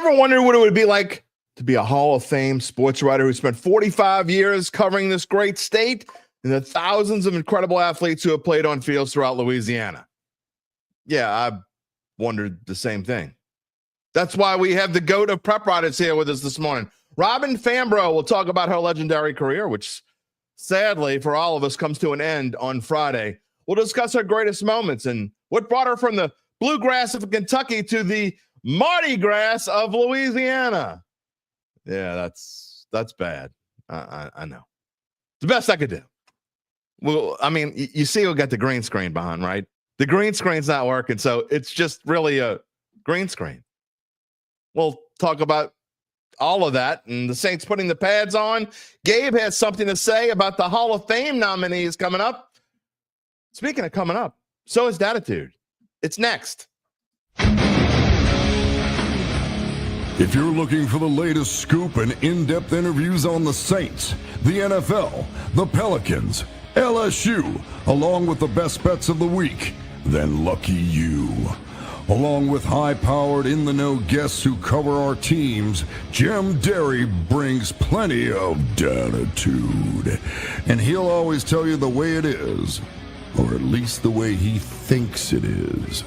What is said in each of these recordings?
ever wondered what it would be like to be a Hall of Fame sports writer who spent 45 years covering this great state and the thousands of incredible athletes who have played on fields throughout Louisiana? Yeah, I wondered the same thing. That's why we have the GOAT of prep writers here with us this morning. Robin Fambrough will talk about her legendary career, which sadly for all of us comes to an end on Friday. We'll discuss her greatest moments and what brought her from the bluegrass of Kentucky to the Mardi Gras of Louisiana. Yeah, that's bad. I know. The best I could do. Well, I mean, you see we'll get the green screen behind, right? The green screen's not working, so it's just really a green screen. We'll talk about all of that and the Saints putting the pads on. Gabe has something to say about the Hall of Fame nominees coming up. Speaking of coming up, so is Dattitude. It's next. If you're looking for the latest scoop and in-depth interviews on the Saints, the NFL, the Pelicans, LSU, along with the best bets of the week, then lucky you. Along with high-powered, in-the-know guests who cover our teams, Jim Derry brings plenty of Dattitude. And he'll always tell you the way it is, or at least the way he thinks it is.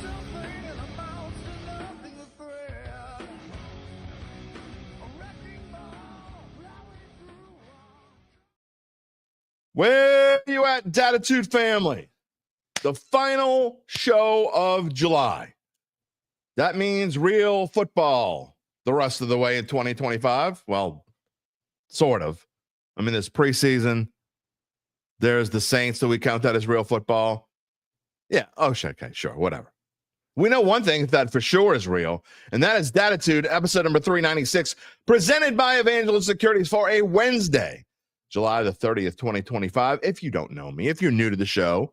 Where you at, Dattitude family? The final show of July. That means real football the rest of the way in 2025. Well, sort of. I mean, there's preseason. There's the Saints, so we count that as real football. Yeah. Oh, okay, sure, whatever. We know one thing that for sure is real, and that is Dattitude, episode number 396, presented by Evangeline Securities for a Wednesday, July the 30th, 2025. If you don't know me, if you're new to the show,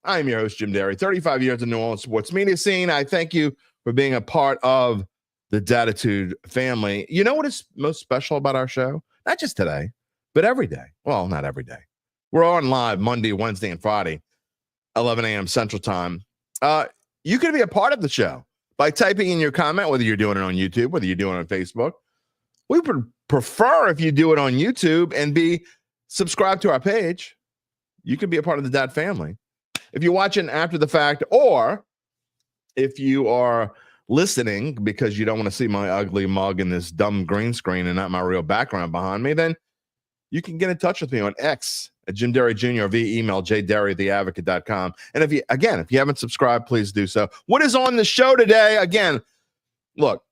I'm your host, Jim Derry, 35 years in New Orleans sports media scene. I thank you for being a part of the Dattitude family. You know what is most special about our show? Not just today, but every day. Well, not every day. We're on live Monday, Wednesday, and Friday, 11 a.m. Central Time. You can be a part of the show by typing in your comment, whether you're doing it on YouTube, whether you're doing it on Facebook. We would prefer if you do it on YouTube and be subscribed to our page. You can be a part of the Dat family. If you're watching after the fact, or if you are listening because you don't want to see my ugly mug and this dumb green screen and not my real background behind me, then you can get in touch with me on X at Jim Derry Jr. or via email, jderrytheadvocate.com. And if you haven't subscribed, please do so. What is on the show today? Again, look,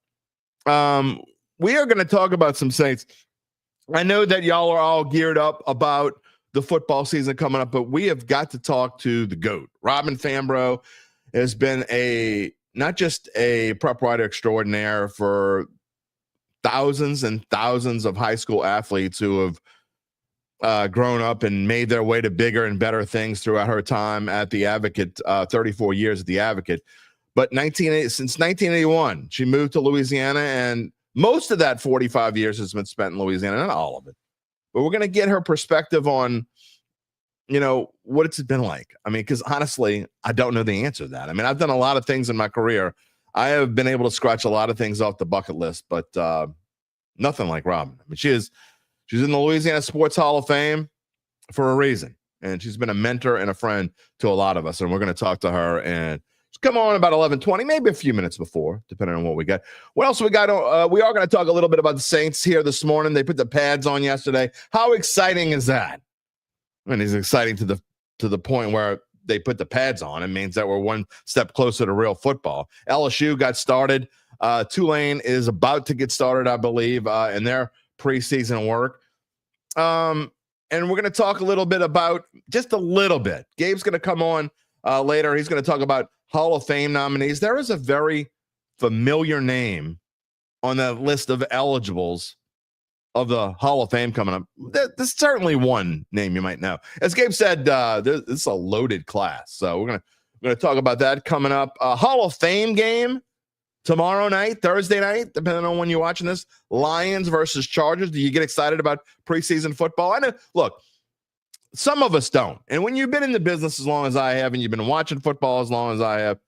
we are going to talk about some Saints. I know that y'all are all geared up about the football season coming up, but we have got to talk to the GOAT. Robin Fambrough has been not just a prep writer extraordinaire for thousands and thousands of high school athletes who have grown up and made their way to bigger and better things throughout her time at the Advocate, 34 years at the Advocate. But since 1981, she moved to Louisiana, and most of that 45 years has been spent in Louisiana, not all of it. But we're going to get her perspective on, what it's been like. I mean, because honestly, I don't know the answer to that. I mean, I've done a lot of things in my career. I have been able to scratch a lot of things off the bucket list, but nothing like Robin. I mean, she's in the Louisiana Sports Hall of Fame for a reason. And she's been a mentor and a friend to a lot of us. And we're going to talk to her, and she's come on about 11:20, maybe a few minutes before, depending on what we got. What else we got? We are going to talk a little bit about the Saints here this morning. They put the pads on yesterday. How exciting is that? I mean, it's exciting to the point where they put the pads on. It means that we're one step closer to real football. LSU got started. Tulane is about to get started, I believe, in their preseason work. And we're going to talk a little bit about, just a little bit. Gabe's going to come on later. He's going to talk about Hall of Fame nominees. There is a very familiar name on that list of eligibles of the Hall of Fame coming up. There's certainly one name you might know. As Gabe said, this is a loaded class. So we're going to talk about that coming up. Hall of Fame game tomorrow night, Thursday night, depending on when you're watching this. Lions versus Chargers. Do you get excited about preseason football? I know, look, some of us don't. And when you've been in the business as long as I have, and you've been watching football as long as I have,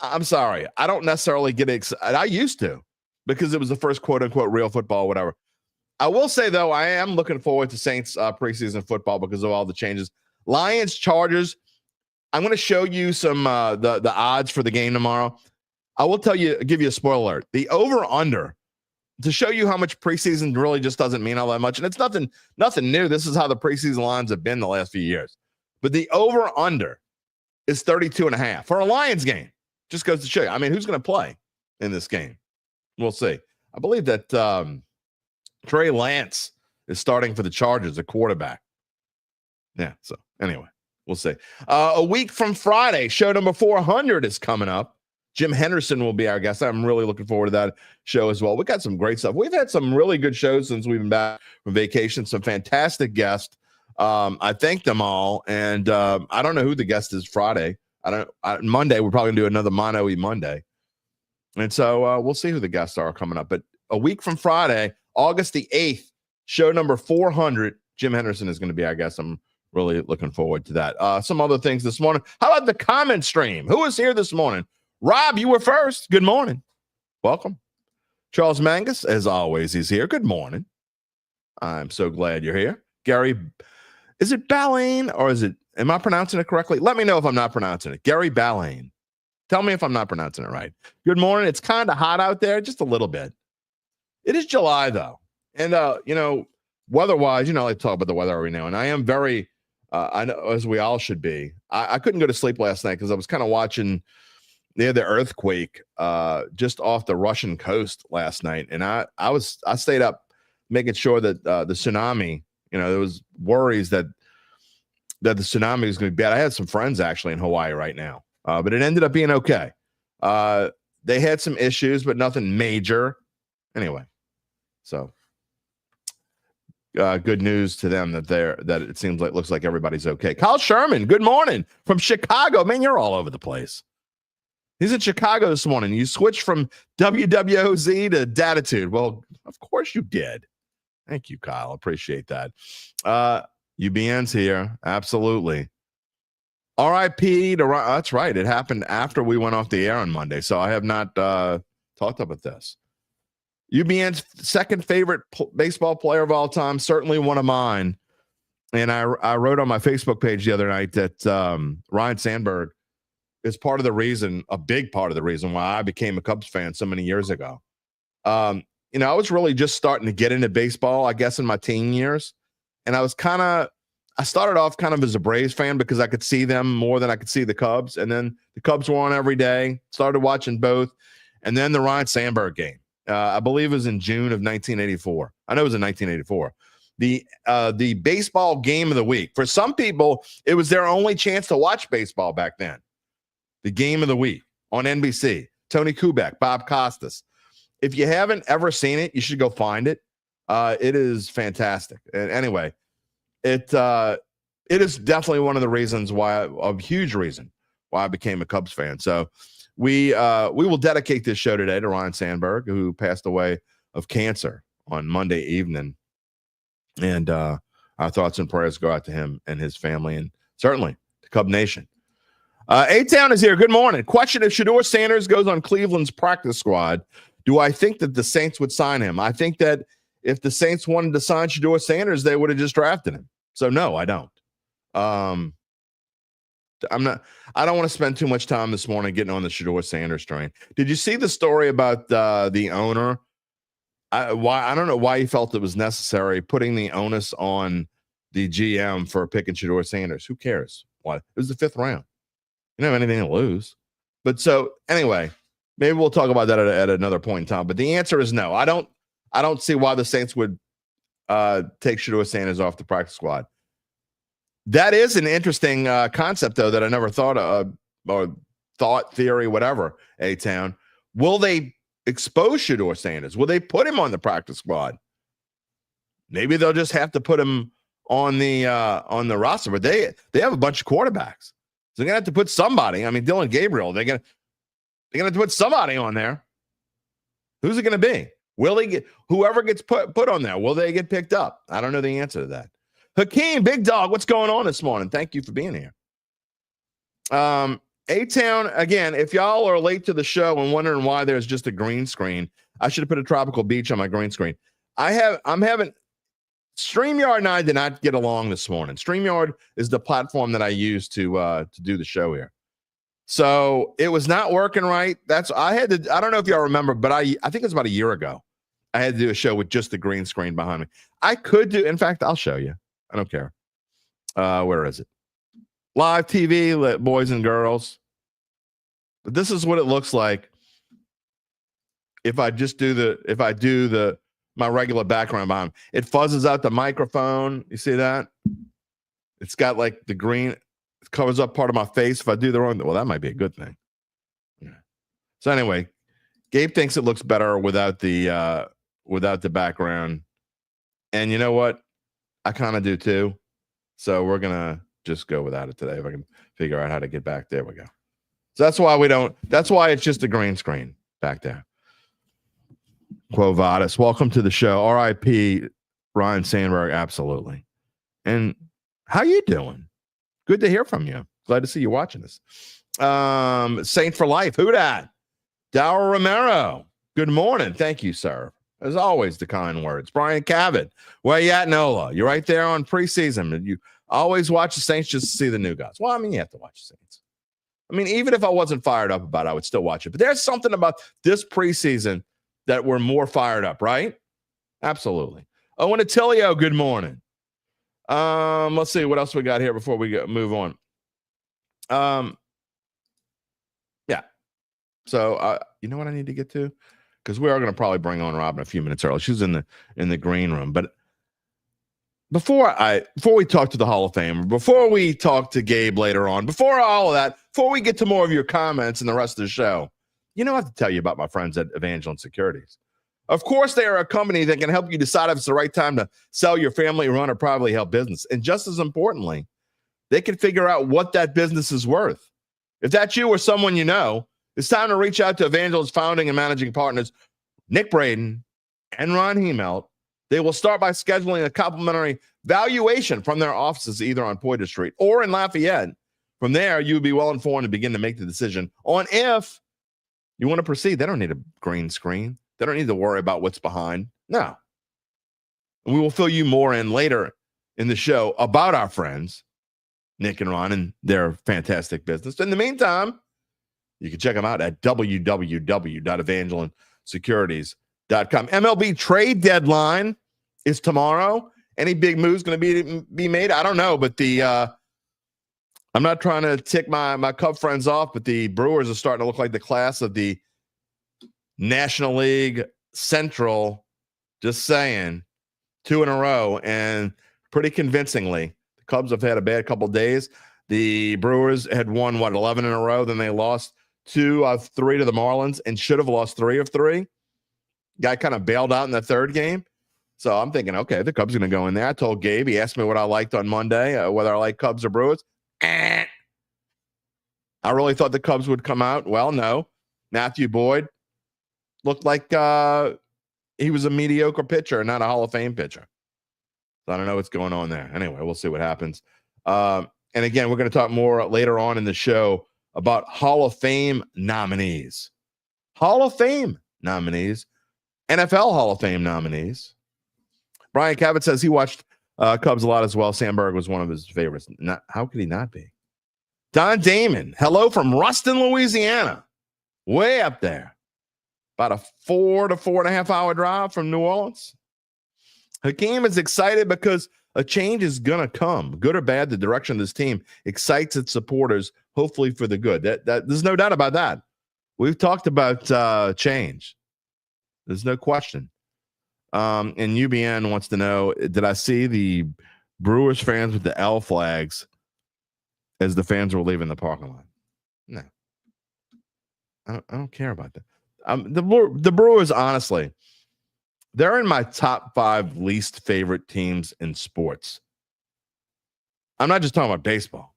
I'm sorry, I don't necessarily get excited. I used to. because it was the first quote unquote real football, whatever. I will say, though, I am looking forward to Saints preseason football because of all the changes. Lions, Chargers. I'm going to show you some the odds for the game tomorrow. I will give you a spoiler alert. The over-under, to show you how much preseason really just doesn't mean all that much. And it's nothing new. This is how the preseason lines have been the last few years. But the over-under is 32.5 for a Lions game. Just goes to show you. I mean, who's going to play in this game? We'll see. I believe that Trey Lance is starting for the Chargers, a quarterback. Yeah, so anyway, we'll see. A week from Friday, show number 400 is coming up. Jim Henderson will be our guest. I'm really looking forward to that show as well. We got some great stuff. We've had some really good shows since we've been back from vacation. Some fantastic guests. I thank them all. And I don't know who the guest is Friday. Monday, we're probably going to do another Mono E Monday. And so we'll see who the guests are coming up. But a week from Friday, August the 8th, show number 400, Jim Henderson is going to be our guest. I'm really looking forward to that. Some other things this morning. How about the comment stream? Who is here this morning? Rob, you were first. Good morning. Welcome. Charles Mangus, as always, he's here. Good morning. I'm so glad you're here. Gary, is it Ballane or am I pronouncing it correctly? Let me know if I'm not pronouncing it. Gary Ballane. Tell me if I'm not pronouncing it right. Good morning. It's kind of hot out there, just a little bit. It is July, though. And, weather-wise, I like to talk about the weather every now and I am very, I know, as we all should be. I couldn't go to sleep last night because I was kind of watching the earthquake just off the Russian coast last night. And I stayed up making sure that the tsunami, there was worries that the tsunami was going to be bad. I had some friends actually in Hawaii right now, but it ended up being okay. They had some issues, but nothing major. Anyway, so good news to them that it seems like looks like everybody's okay. Kyle Sherman, good morning from Chicago. Man, you're all over the place. He's in Chicago this morning. You switched from WWOZ to Dattitude. Well, of course you did. Thank you, Kyle. Appreciate that. UBN's here. Absolutely. RIP to that's right. It happened after we went off the air on Monday, so I have not talked about this. UBN's second favorite baseball player of all time, certainly one of mine. And I wrote on my Facebook page the other night that Ryan Sandberg is a big part of the reason why I became a Cubs fan so many years ago. I was really just starting to get into baseball, I guess, in my teen years. And I started off kind of as a Braves fan because I could see them more than I could see the Cubs. And then the Cubs were on every day, started watching both. And then the Ryan Sandberg game, I believe it was in June of 1984. I know it was in 1984. The baseball game of the week. For some people, it was their only chance to watch baseball back then. The game of the week on NBC. Tony Kubek, Bob Costas. If you haven't ever seen it, you should go find it. It is fantastic. And anyway, it is definitely one of the reasons a huge reason why I became a Cubs fan. So we will dedicate this show today to Ryan Sandberg, who passed away of cancer on Monday evening. And our thoughts and prayers go out to him and his family, and certainly to Cub Nation. A-Town is here. Good morning. Question: if Shedeur Sanders goes on Cleveland's practice squad, do I think that the Saints would sign him? I think that if the Saints wanted to sign Shedeur Sanders, they would have just drafted him. So no, I don't. I don't want to spend too much time this morning getting on the Shedeur Sanders train. Did you see the story about the owner? I don't know why he felt it was necessary putting the onus on the GM for picking Shedeur Sanders. Who cares? What? It was the 5th round. You don't have anything to lose. But so anyway, maybe we'll talk about that at another point in time. But the answer is no. I don't see why the Saints would take Shedeur Sanders off the practice squad. That is an interesting concept, though, that I never thought of, or thought, theory, whatever, A-Town. Will they expose Shedeur Sanders? Will they put him on the practice squad? Maybe they'll just have to put him on the roster. But they have a bunch of quarterbacks. So they're going to have to put somebody. I mean, Dylan Gabriel, they're going to have to put somebody on there. Who's it going to be? Will they get whoever gets put on there? Will they get picked up? I don't know the answer to that. Hakeem, Big Dog, what's going on this morning? Thank you for being here. A-Town, again, if y'all are late to the show and wondering why there's just a green screen, I should have put a tropical beach on my green screen. I'm having StreamYard and I did not get along this morning. StreamYard is the platform that I use to do the show here. So it was not working right. I don't know if y'all remember, but I think it was about a year ago. I had to do a show with just the green screen behind me. In fact, I'll show you. I don't care. Where is it? Live TV, boys and girls. But this is what it looks like if I do my regular background behind me. It fuzzes out the microphone. You see that? It's got like the green, it covers up part of my face. If I do the wrong, well, that might be a good thing. Yeah. So anyway, Gabe thinks it looks better without the background. And you know what? I kind of do too. So we're gonna just go without it today if I can figure out how to get back. There we go. So that's why it's just a green screen back there. Quo Vadis, welcome to the show. R.I.P. Ryan Sandberg, absolutely. And how you doing? Good to hear from you. Glad to see you watching this. Saint for life. Who dat? Dower Romero. Good morning. Thank you, sir. As always, the kind words. Brian Cavett. Where you at, Nola? You're right there on preseason. You always watch the Saints just to see the new guys. Well, I mean, you have to watch the Saints. I mean, even if I wasn't fired up about it, I would still watch it. But there's something about this preseason that we're more fired up, right? Absolutely. Owen Attilio, good morning. Let's see what else we got here before we move on. Yeah. So you know what I need to get to? Because we are going to probably bring on Robin a few minutes early. She's in the green room. But before we talk to the Hall of Fame, before we talk to Gabe later on, before all of that, before we get to more of your comments and the rest of the show, you know, I have to tell you about my friends at Evangeline Securities. Of course, they are a company that can help you decide if it's the right time to sell your family-run or privately held business. And just as importantly, they can figure out what that business is worth. If that's you or someone you know, it's time to reach out to Evangeline's founding and managing partners, Nick Braden and Ron Hemelt. They will start by scheduling a complimentary valuation from their offices either on Poydras Street or in Lafayette. From there, you will be well informed and begin to make the decision on if you want to proceed. They don't need a green screen. They don't need to worry about what's behind. No. And we will fill you more in later in the show about our friends, Nick and Ron, and their fantastic business. In the meantime, you can check them out at www.evangelinesecurities.com. MLB trade deadline is tomorrow. Any big moves going to be made? I don't know, but I'm not trying to tick my Cub friends off, but the Brewers are starting to look like the class of the National League Central. Just saying, 2 in a row, and pretty convincingly. The Cubs have had a bad couple days. The Brewers had won 11 in a row. Then they lost 2 of 3 to the Marlins and should have lost 3 of 3. Guy kind of bailed out in the third game. So I'm thinking, okay, the Cubs are going to go in there. I told Gabe, he asked me what I liked on Monday, whether I like Cubs or Brewers. I really thought the Cubs would come out. Well, no. Matthew Boyd looked like he was a mediocre pitcher, not a Hall of Fame pitcher. So I don't know what's going on there. Anyway, we'll see what happens. And again, we're going to talk more later on in the show about Hall of Fame nominees. Hall of Fame nominees. NFL Hall of Fame nominees. Brian Cavett says he watched Cubs a lot as well. Sandberg was one of his favorites. How could he not be? Don Damon, hello from Ruston, Louisiana. Way up there. About a 4 to 4.5 hour drive from New Orleans. Hakeem is excited because a change is going to come. Good or bad, the direction of this team excites its supporters, hopefully for the good. That there's no doubt about that. We've talked about change. There's no question. And UBN wants to know, did I see the Brewers fans with the L flags as the fans were leaving the parking lot? No. I don't care about that. The Brewers, honestly, they're in my top 5 least favorite teams in sports. I'm not just talking about baseball.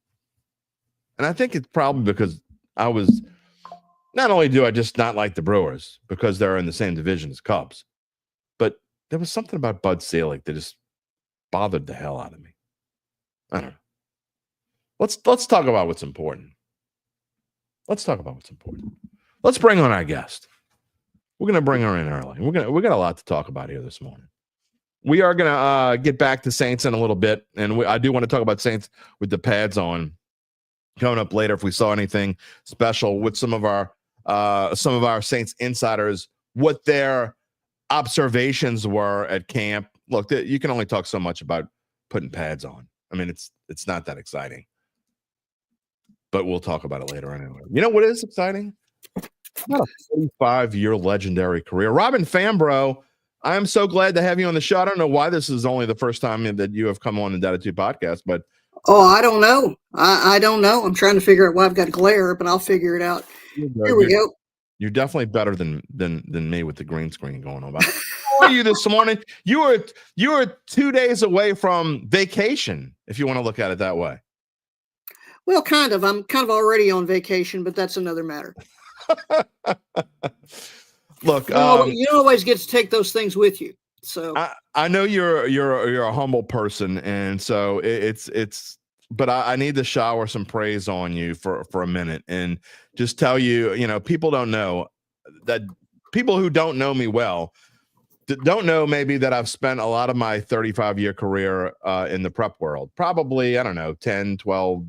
And I think it's probably because not only do I just not like the Brewers because they're in the same division as Cubs, but there was something about Bud Selig that just bothered the hell out of me. I don't know. Let's talk about what's important. let's talk about what's important. Let's bring on our guest. We're going to bring her in early. We got a lot to talk about here this morning. We are going to get back to Saints in a little bit, and I do want to talk about Saints with the pads on coming up later. If we saw anything special with some of our Saints insiders, what their observations were at camp. Look, you can only talk so much about putting pads on. I mean, it's not that exciting, but we'll talk about it later anyway. You know what is exciting? Not a 45-year legendary career. Robin Fambrough, I'm so glad to have you on the show. I don't know why this is only the first time that you have come on the Dattitude podcast, but I don't know. I don't know. I'm trying to figure out why I've got glare, but I'll figure it out. Here we go. You're definitely better than me with the green screen going on. How are you this morning? You were 2 days away from vacation, if you want to look at it that way. Well, kind of. I'm kind of already on vacation, but that's another matter. Look, you don't always get to take those things with you. So I know you're a humble person, and so it's. But I need to shower some praise on you for a minute and just tell you, people don't know that people who don't know me well don't know maybe that I've spent a lot of my 35-year career in the prep world. Probably, I don't know, 10, 12,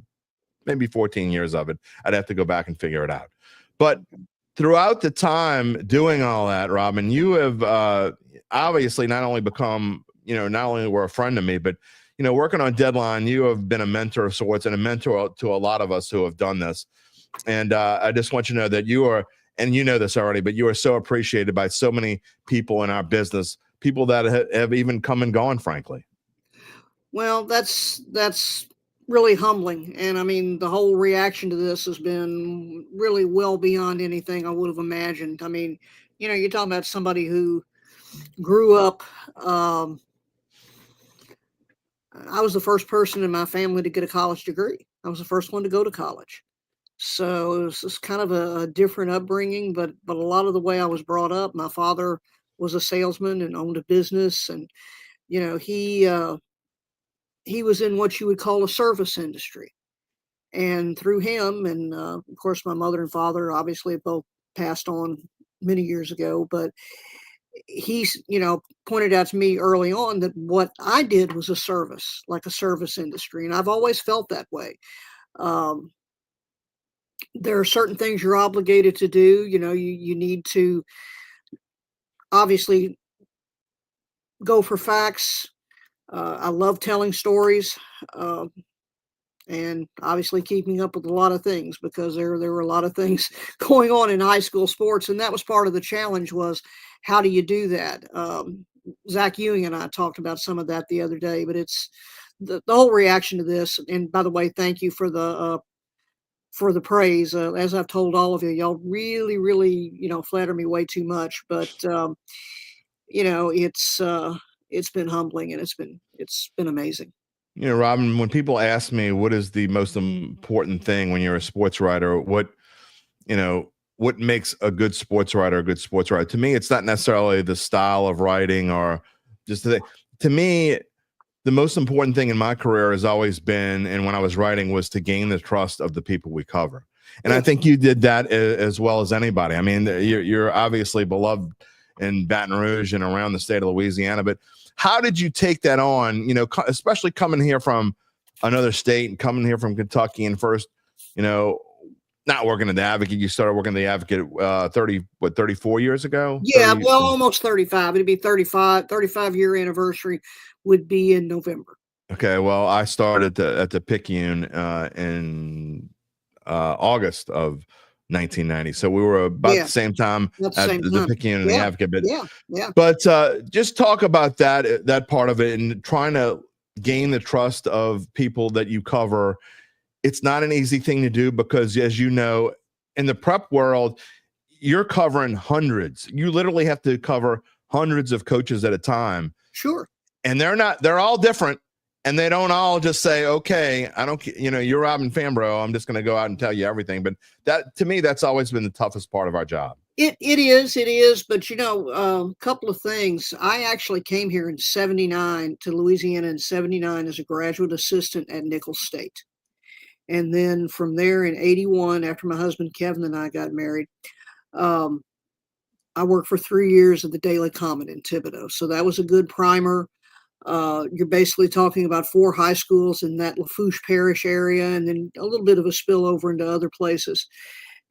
maybe 14 years of it. I'd have to go back and figure it out. But throughout the time doing all that, Robin, you have obviously not only become, not only were a friend to me, but working on Deadline, you have been a mentor of sorts and a mentor to a lot of us who have done this. And I just want you to know that you are, and you know this already, but you are so appreciated by so many people in our business, people that have even come and gone, frankly. Well, that's really humbling. And I mean, the whole reaction to this has been really well beyond anything I would have imagined. I mean, you're talking about somebody who grew up, I was the first person in my family to get a college degree. I was the first one to go to college. So it was just kind of a different upbringing, but a lot of the way I was brought up, my father was a salesman and owned a business. And, he was in what you would call a service industry. And through him, and of course, my mother and father obviously both passed on many years ago, but he's, pointed out to me early on that what I did was a service, like a service industry. And I've always felt that way. There are certain things you're obligated to do. You need to obviously go for facts. I love telling stories. And obviously keeping up with a lot of things, because there were a lot of things going on in high school sports. And that was part of the challenge, was how do you do that? Zach Ewing and I talked about some of that the other day, but it's the whole reaction to this. And by the way, thank you for the praise. As I've told all of you, y'all really, really, flatter me way too much, but it's been humbling, and it's been amazing. Robin, when people ask me what is the most important thing when you're a sports writer, what makes a good sports writer a good sports writer, to me, it's not necessarily the style of writing or just to me, the most important thing in my career has always been, and when I was writing, was to gain the trust of the people we cover. And I think you did that as well as anybody. I mean, you're obviously beloved in Baton Rouge and around the state of Louisiana, but how did you take that on, especially coming here from another state and coming here from Kentucky, and first, not working at the Advocate, you started working at the Advocate 34 years ago? Yeah, well, almost 35. It'd be 35-year anniversary would be in November. Okay, well, I started at the Picayune in August of 1990. So we were about the same time at the Picayune and the Advocate. But just talk about that part of it, and trying to gain the trust of people that you cover. It's not an easy thing to do, because, as you know, in the prep world, you're covering hundreds. You literally have to cover hundreds of coaches at a time. Sure. And they're all different. And they don't all just say, okay, you're Robin Fambrough, I'm just going to go out and tell you everything. But that, to me, that's always been the toughest part of our job. It is. But, a couple of things. I actually came here in 79 to Louisiana in 79 as a graduate assistant at Nicholls State. And then from there in 81, after my husband Kevin and I got married, I worked for 3 years at the Daily Comet in Thibodaux. So that was a good primer. You're basically talking about 4 high schools in that Lafourche Parish area, and then a little bit of a spillover into other places.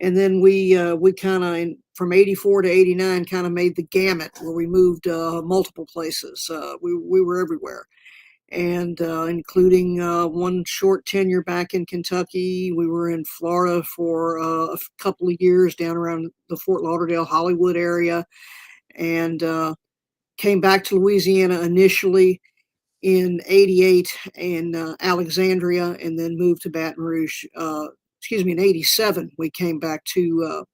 And then we kind of, from 84 to 89, kind of made the gamut where we moved multiple places. We were everywhere. And including one short tenure back in Kentucky. We were in Florida for a couple of years down around the Fort Lauderdale, Hollywood area, and came back to Louisiana initially in 88 in Alexandria, and then moved to Baton Rouge. In 87, we came back to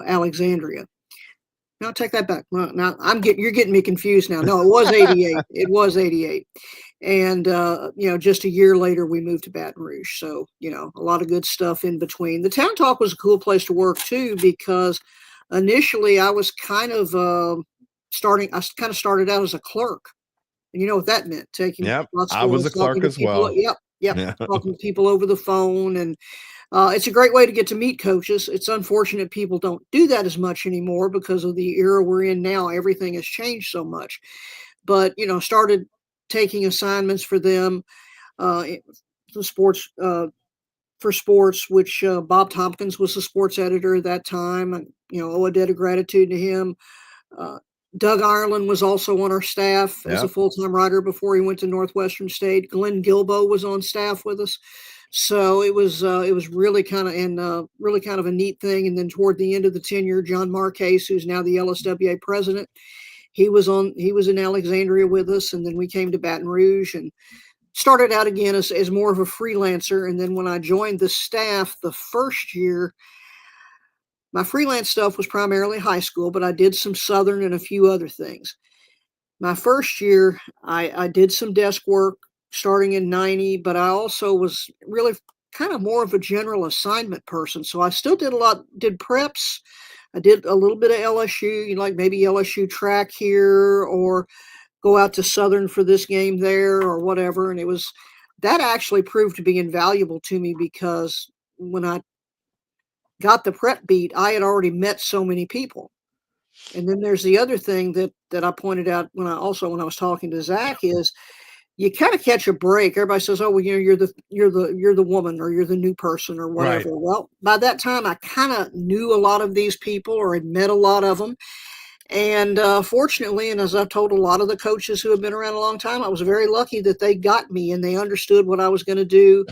Alexandria. No, take that back. Well, now you're getting me confused now. No, it was 88. It was 88. And, just a year later, we moved to Baton Rouge. So, a lot of good stuff in between. The Town Talk was a cool place to work too, because initially I was kind of started out as a clerk. And you know what that meant? Yep. I was a clerk as well. Yep. Yeah. Talking to people over the phone, and it's a great way to get to meet coaches. It's unfortunate people don't do that as much anymore because of the era we're in now. Everything has changed so much. But, started taking assignments for them, the sports, for sports, which Bob Tompkins was the sports editor at that time. And, owe a debt of gratitude to him. Doug Ireland was also on our staff as a full-time writer before he went to Northwestern State. Glenn Gilbo was on staff with us. So it was really kind of a neat thing. And then toward the end of the tenure, John Marquez, who's now the LSWA president, he was in Alexandria with us. And then we came to Baton Rouge and started out again as more of a freelancer. And then when I joined the staff the first year, my freelance stuff was primarily high school, but I did some Southern and a few other things. My first year, I did some desk work starting in 90, but I also was really kind of more of a general assignment person. So I still did preps. I did a little bit of LSU, like maybe LSU track here, or go out to Southern for this game there or whatever. And that actually proved to be invaluable to me, because when I got the prep beat, I had already met so many people. And then there's the other thing that I pointed out when I was talking to Zach is you kind of catch a break. Everybody says, "Oh, well, you're the woman, or you're the new person, or whatever." Right. Well, by that time, I kind of knew a lot of these people, or had met a lot of them. And fortunately, and as I've told a lot of the coaches who have been around a long time, I was very lucky that they got me and they understood what I was going to do.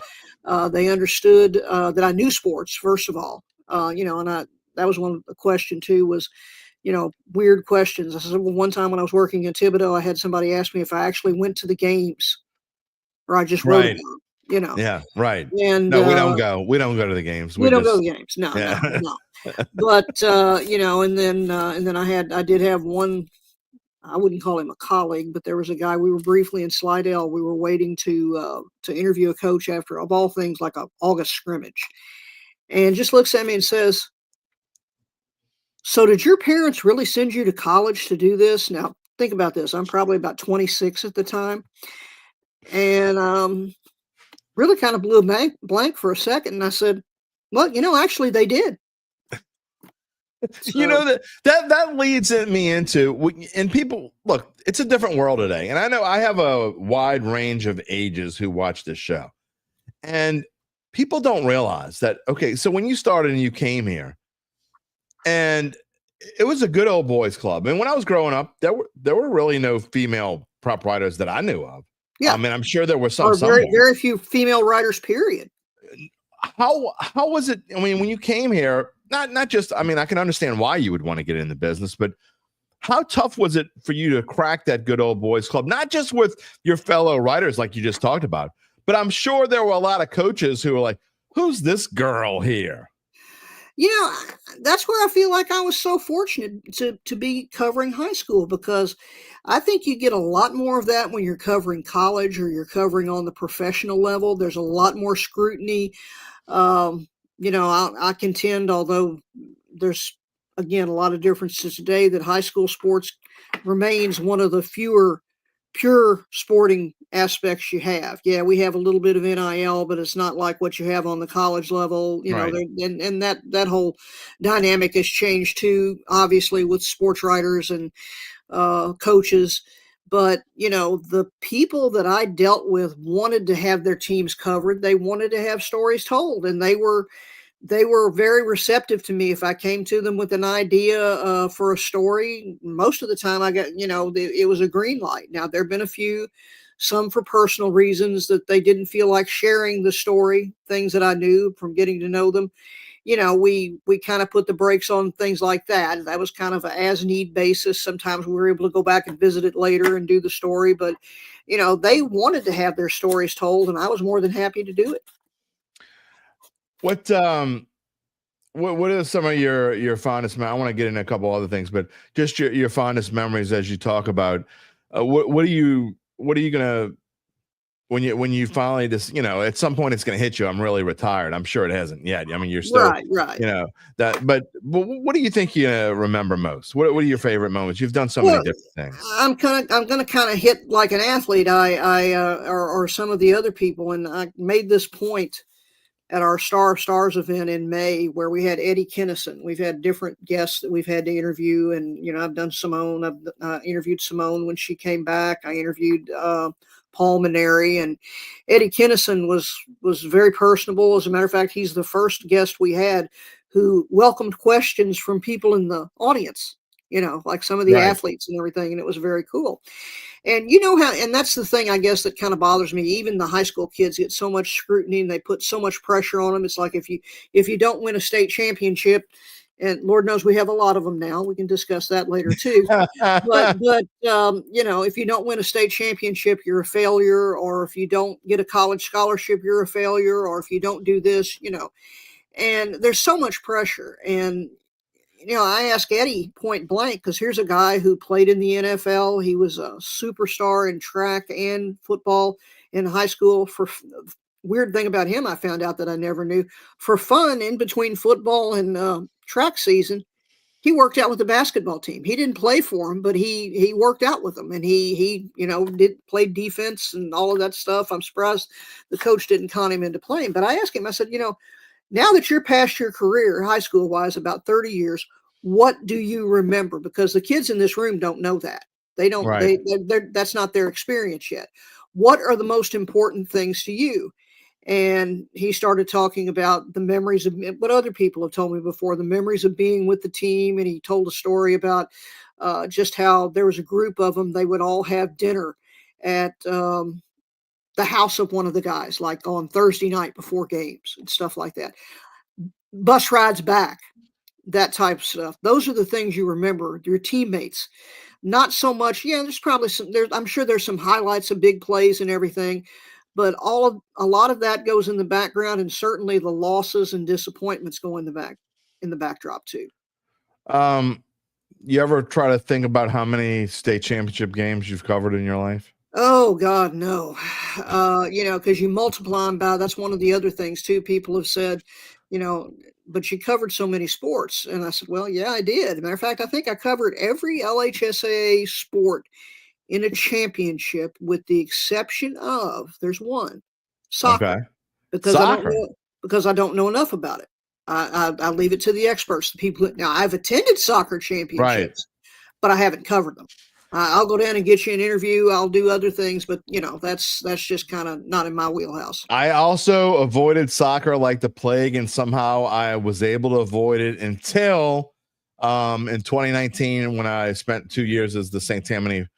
They understood that I knew sports, first of all. And that was one of the question too, was, weird questions. I said, well, one time when I was working in Thibodaux, I had somebody ask me if I actually went to the games, or I just wrote about them, Yeah, right. And no, we don't go. We don't go to the games. We don't go to the games. No, no. But and then I did have one. I wouldn't call him a colleague, but there was a guy. We were briefly in Slidell. We were waiting to interview a coach after, of all things, like a August scrimmage, and just looks at me and says, "So did your parents really send you to college to do this?" Now, think about this. I'm probably about 26 at the time. And really kind of blew a blank for a second. And I said, well, actually they did. So, that leads me into, and people, look, it's a different world today. And I know I have a wide range of ages who watch this show. And people don't realize that, okay, so when you started and you came here, and it was a good old boys club. And when I was growing up, there were really no female prop writers that I knew of. Yeah. I mean, I'm sure there were some. Very, very few female writers, period. How was it? I mean, when you came here, not just, I mean, I can understand why you would want to get in the business, but how tough was it for you to crack that good old boys club? Not just with your fellow writers, like you just talked about, but I'm sure there were a lot of coaches who were like, who's this girl here? That's where I feel like I was so fortunate to be covering high school, because I think you get a lot more of that when you're covering college or you're covering on the professional level. There's a lot more scrutiny. I contend, although there's, again, a lot of differences today, that high school sports remains one of the fewer pure sporting aspects you have. Yeah, we have a little bit of NIL, but it's not like what you have on the college level. Right. And that whole dynamic has changed too, obviously, with sports writers and coaches. But the people that I dealt with wanted to have their teams covered. They wanted to have stories told, and they were very receptive to me if I came to them with an idea for a story. Most of the time, I got it was a green light. Now there have been a few, some for personal reasons that they didn't feel like sharing the story, things that I knew from getting to know them. We kind of put the brakes on things like that. That was kind of a as need basis. Sometimes we were able to go back and visit it later and do the story, but they wanted to have their stories told, and I was more than happy to do it. What are some of your fondest? I want to get into a couple other things, but just your fondest memories as you talk about what are you gonna when you finally just at some point it's gonna hit you. I'm really retired. I'm sure it hasn't yet. I mean, you're still right. But what do you think you remember most? What are your favorite moments? You've done so many different things. I'm gonna kind of hit like an athlete. Or some of the other people, and I made this point at our Star of Stars event in May, where we had Eddie Kinnison. We've had different guests that we've had to interview, and I've done Simone. I've interviewed Simone when she came back. I interviewed Paul Maneri, and Eddie Kinnison was very personable. As a matter of fact, he's the first guest we had who welcomed questions from people in the audience. Like some of the athletes and everything, and it was very cool. And and that's the thing, I guess, that kind of bothers me. Even the high school kids get so much scrutiny and they put so much pressure on them. It's like if you don't win a state championship, and Lord knows we have a lot of them now. We can discuss that later too. but if you don't win a state championship, you're a failure. Or if you don't get a college scholarship, you're a failure. Or if you don't do this, and there's so much pressure. And I asked Eddie point blank, because here's a guy who played in the NFL. He was a superstar in track and football in high school. Weird thing about him, I found out that I never knew. For fun, in between football and track season, he worked out with the basketball team. He didn't play for them, but he worked out with them, and he play defense and all of that stuff. I'm surprised the coach didn't con him into playing. But I asked him, I said, now that you're past your career, high school wise, about 30 years, what do you remember? Because the kids in this room don't know that. They don't, Right. That's not their experience yet. What are the most important things to you? And he started talking about the memories of what other people have told me before, the memories of being with the team. And he told a story about just how there was a group of them. They would all have dinner at the house of one of the guys, like on Thursday night before games and stuff like that. Bus rides back, that type of stuff. Those are the things you remember, your teammates. Not so much. Yeah, there's probably I'm sure there's some highlights of big plays and everything, but a lot of that goes in the background, and certainly the losses and disappointments go in the backdrop too. You ever try to think about how many state championship games you've covered in your life? Oh God, no. Because you multiply them by, that's one of the other things too. People have said, but you covered so many sports. And I said, well, yeah, I did. As a matter of fact, I think I covered every LHSAA sport in a championship, with the exception of, there's one, soccer. Okay. Because Soccer. I don't know enough about it. I leave it to the experts, the people. Now, I've attended soccer championships, but I haven't covered them. I'll go down and get you an interview. I'll do other things, but that's just kind of not in my wheelhouse. I also avoided soccer like the plague, and somehow I was able to avoid it until in 2019, when I spent 2 years as the St. Tammany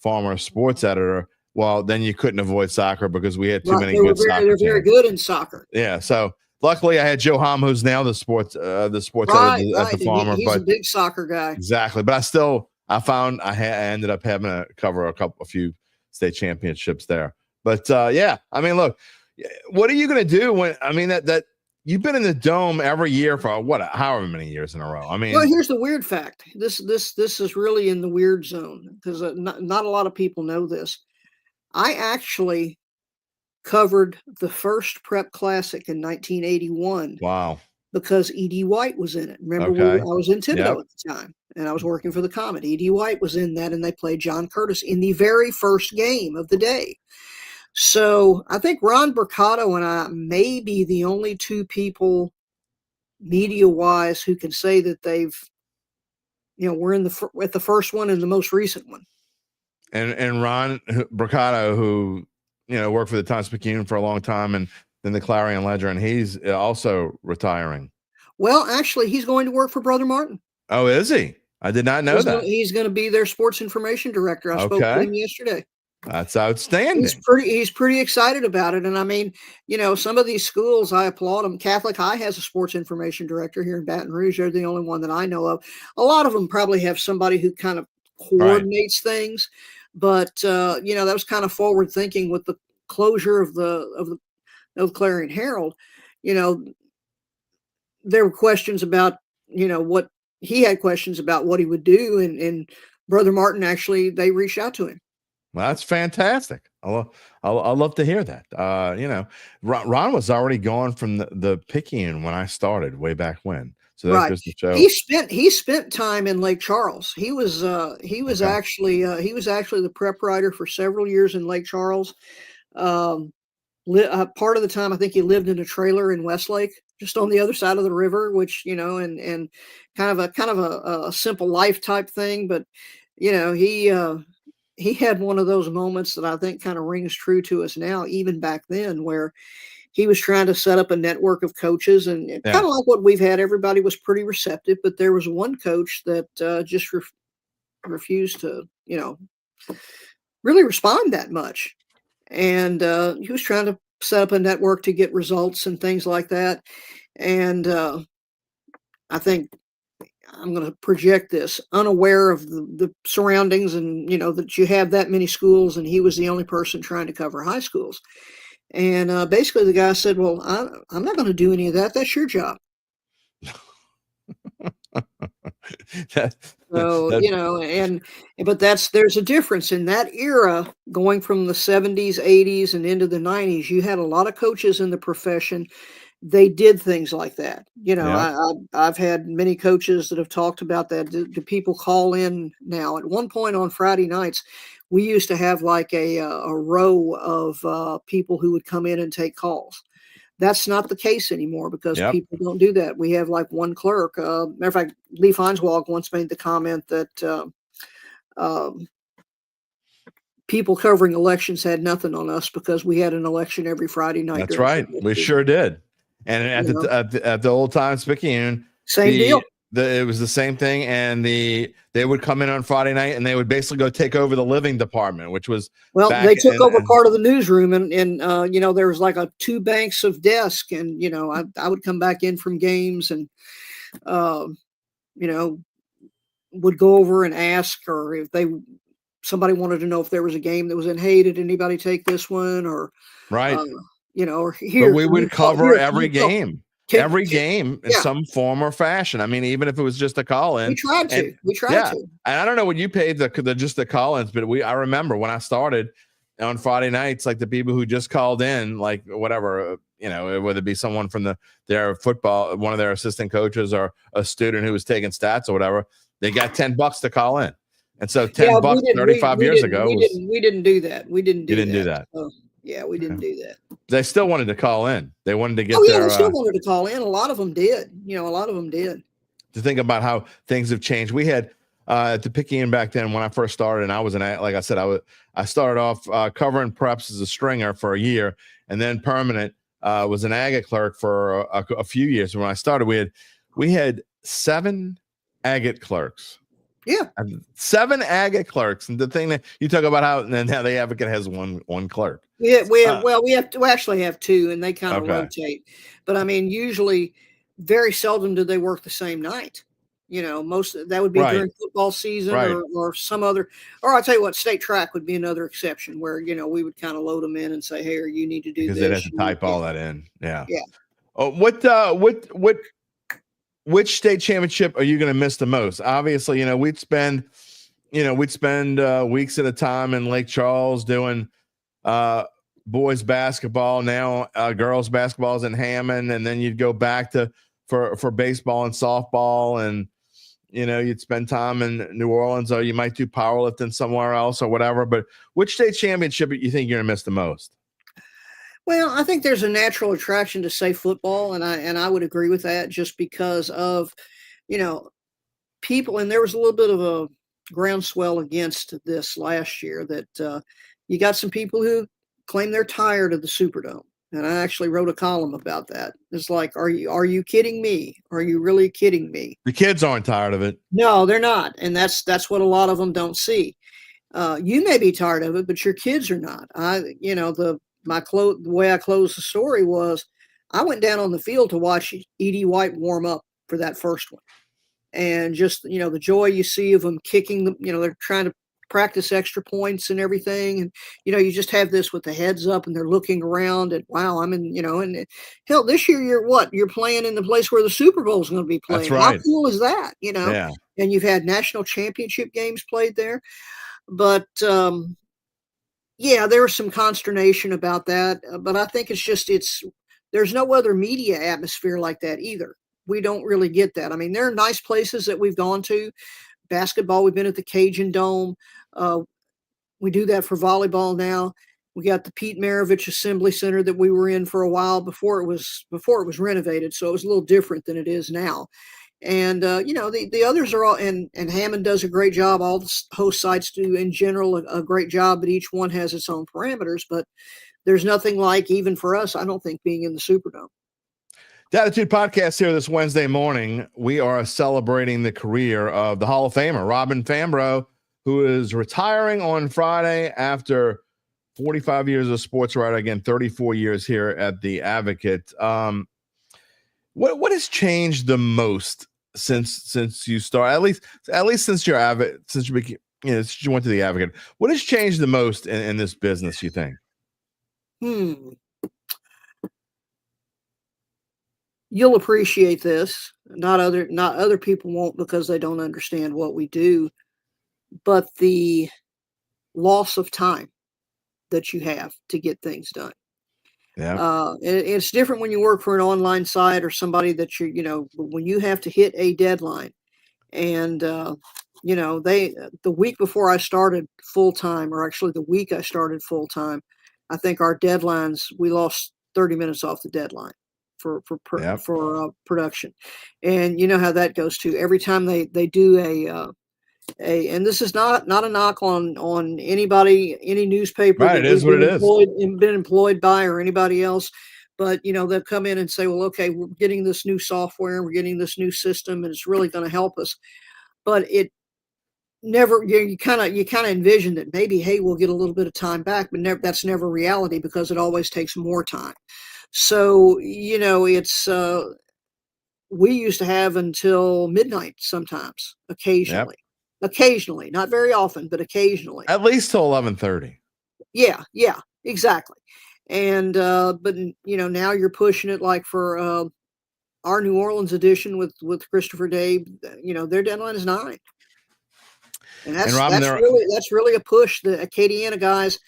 Farmer sports editor. Well, then you couldn't avoid soccer because we had too many good soccer. They're very good in soccer. Yeah, so luckily I had Joe Hom, who's now the sports editor at the Farmer. He's a big soccer guy. Exactly, but I found I ended up having to cover a few state championships there. But yeah, I mean, look, what are you going to do when, I mean, that you've been in the Dome every year for however many years in a row. I mean, well, here's the weird fact. This is really in the weird zone, because not a lot of people know this. I actually covered the first Prep Classic in 1981. Wow. Because E.D. White was in it. Remember, Okay. I was in Thibodeau at the time. and I was working for the Comet. E.D. White was in that, and they played John Curtis in the very first game of the day. So I think Ron Bricado and I may be the only two people media-wise who can say that they've, we're at the first one and the most recent one. And Ron Bricado, who worked for the Times-Picayune for a long time, and then the Clarion Ledger, and he's also retiring. Well, actually, he's going to work for Brother Martin. Oh, is he? I did not know that. He's going to be their sports information director. I spoke to him yesterday. That's outstanding. He's pretty excited about it. And I mean, some of these schools, I applaud them. Catholic High has a sports information director here in Baton Rouge. They're the only one that I know of. A lot of them probably have somebody who kind of coordinates things. But that was kind of forward thinking with the closure of the Clarion Herald. There were questions about, what he had questions about what he would do. And Brother Martin, actually, they reached out to him. Well, that's fantastic. I'll love to hear that. Ron was already gone from the Picayune when I started way back when. So that goes to show he spent time in Lake Charles. He was actually the prep writer for several years in Lake Charles. Part of the time, I think he lived in a trailer in Westlake, just on the other side of the river, which, and kind of a simple life type thing. But, he had one of those moments that I think kind of rings true to us now, even back then, where he was trying to set up a network of coaches, and kind of like what we've had. Everybody was pretty receptive, but there was one coach that just refused to, really respond that much. And he was trying to set up a network to get results and things like that. And I think I'm going to project this, unaware of the surroundings and, that you have that many schools, and he was the only person trying to cover high schools. And basically the guy said, well, I'm not going to do any of that. That's your job. But there's a difference in that era, going from the 70s, 80s, and into the 90s. You had a lot of coaches in the profession. They did things like that. I've had many coaches that have talked about that. Do people call in now? At one point on Friday nights, we used to have like a row of people who would come in and take calls. That's not the case anymore because people don't do that. We have like one clerk. Matter of fact, Lee Feinswald once made the comment that people covering elections had nothing on us because we had an election every Friday night. That's right. We sure did. And at the old Times-Picayune, same deal. It was the same thing, and they would come in on Friday night, and they would basically go take over the living department, which was they took over part of the newsroom, and there was like 2 banks of desk, and I would come back in from games, and would go over and ask, or if somebody wanted to know if there was a game that was in, hey, did anybody take this one, or right. Or here. But we would cover every game. Every game in some form or fashion. I mean, even if it was just a call-in. We tried to. And I don't know what you paid just the call-ins, but I remember when I started on Friday nights, like the people who just called in, like whatever, whether it be someone from their football, one of their assistant coaches, or a student who was taking stats or whatever, they got $10 to call in. And so $10 35 years ago. We didn't do that. We didn't do that. You didn't do that. Yeah, we didn't do that. They still wanted to call in. They wanted to get they still wanted to call in. A lot of them did. A lot of them did. To think about how things have changed. We had at the Picayune back then when I first started, and I was like I said, I started off covering preps as a stringer for a year, and then permanent was an agate clerk for a few years. When I started, we had 7 agate clerks. Yeah, 7 agate clerks, and the thing that you talk about how the Advocate has one clerk. Yeah, we actually have 2, and they kind of rotate. But I mean, usually, very seldom do they work the same night. Most that would be during football season or some other. Or I'll tell you what, state track would be another exception where we would kind of load them in and say, hey, you need to do this. Because they'd have to type all that in. Yeah. Yeah. Oh, which state championship are you going to miss the most? Obviously, we'd spend weeks at a time in Lake Charles doing boys basketball. Now girls basketball is in Hammond, and then you'd go back for baseball and softball, and you'd spend time in New Orleans, or you might do powerlifting somewhere else or whatever. But which state championship you think you're gonna miss the most? Well, I think there's a natural attraction to say football, and I would agree with that just because of, you know, people, and there was a little bit of a groundswell against this last year that you got some people who claim they're tired of the Superdome. And I actually wrote a column about that. It's like, are you kidding me? Are you really kidding me? The kids aren't tired of it. No, they're not. And that's what a lot of them don't see. You may be tired of it, but your kids are not. The way I closed the story was I went down on the field to watch Edie White warm up for that first one. And just, the joy you see of them kicking them, they're trying to practice extra points and everything. And, you just have this with the heads up and they're looking around and wow, and hell, this year you're playing in the place where the Super Bowl is going to be played. That's right. How cool is that? Yeah. And you've had national championship games played there. But, yeah, there was some consternation about that, but I think there's no other media atmosphere like that either. We don't really get that. I mean, there are nice places that we've gone to. Basketball, we've been at the Cajun Dome. We do that for volleyball now. We got the Pete Maravich Assembly Center that we were in for a while before it was renovated, so it was a little different than it is now. And the others are all, and Hammond does a great job. All the host sites do in general a great job, but each one has its own parameters. But there's nothing like, even for us, I don't think, being in the Superdome. Dattitude podcast here this Wednesday morning. We are celebrating the career of the Hall of Famer, Robin Fambrough, who is retiring on Friday after 45 years of sports writer, again, 34 years here at the Advocate. What has changed the most since you started, at least since you're since you went to the Advocate? What has changed the most in this business, you think? You'll appreciate this. Not other people won't, because they don't understand what we do. But the loss of time that you have to get things done. Yeah. It's different when you work for an online site or somebody that when you have to hit a deadline. And the week before I started full time, or actually the week I started full time, I think our deadlines, we lost 30 minutes off the deadline for production. And you know how that goes too. Every time they do and this is not a knock on anybody, any newspaper right, that it is what it is, been employed by, or anybody else. But they'll come in and say, well, okay, we're getting this new software, we're getting this new system, and it's really going to help us. But it never, you kind of envision that maybe, hey, we'll get a little bit of time back, but that's never reality, because it always takes more time. So it's we used to have until midnight sometimes, occasionally. Yep. Occasionally, not very often, but occasionally. At least till 11:30. Yeah, exactly. And but now you're pushing it, like for our New Orleans edition with Christopher Gabe. Their deadline is 9, and that's really a push. The Acadiana guys,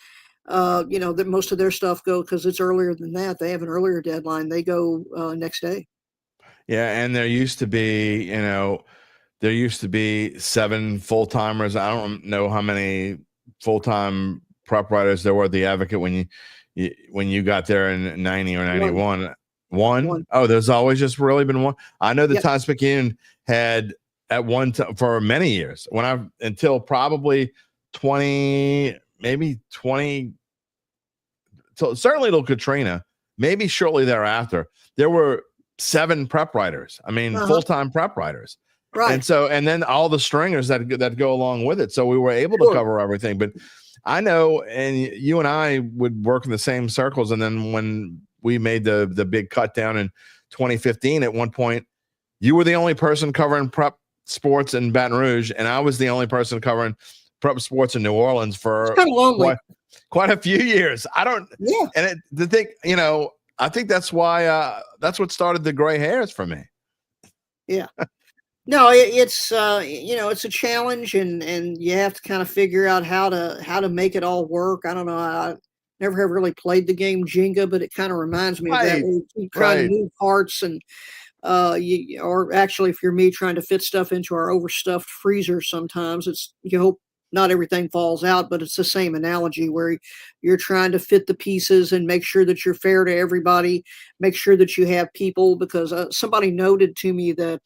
that most of their stuff go, because it's earlier than that. They have an earlier deadline. They go next day. Yeah, and there used to be 7 full-timers. I don't know how many full-time prep writers there were at the Advocate when you got there in 90 or 91. One? Oh, there's always just really been one. I know the Times-Picayune had at one time for many years, until probably 20, maybe 20, certainly till Katrina, maybe shortly thereafter, there were 7 prep writers. I mean, full-time prep writers. Right. And then all the stringers that go along with it. So we were able to cover everything. But I know, and you and I would work in the same circles. And then when we made the big cut down in 2015, at one point, you were the only person covering prep sports in Baton Rouge, and I was the only person covering prep sports in New Orleans for quite a few years. And I think that's why that's what started the gray hairs for me. Yeah. No, it's it's a challenge, and you have to kind of figure out how to make it all work. I don't know. I never have really played the game Jenga, but it kind of reminds me of that. Where you keep trying to move parts, Or actually, if you're me trying to fit stuff into our overstuffed freezer, sometimes you hope not everything falls out, but it's the same analogy where you're trying to fit the pieces and make sure that you're fair to everybody, make sure that you have people, because somebody noted to me that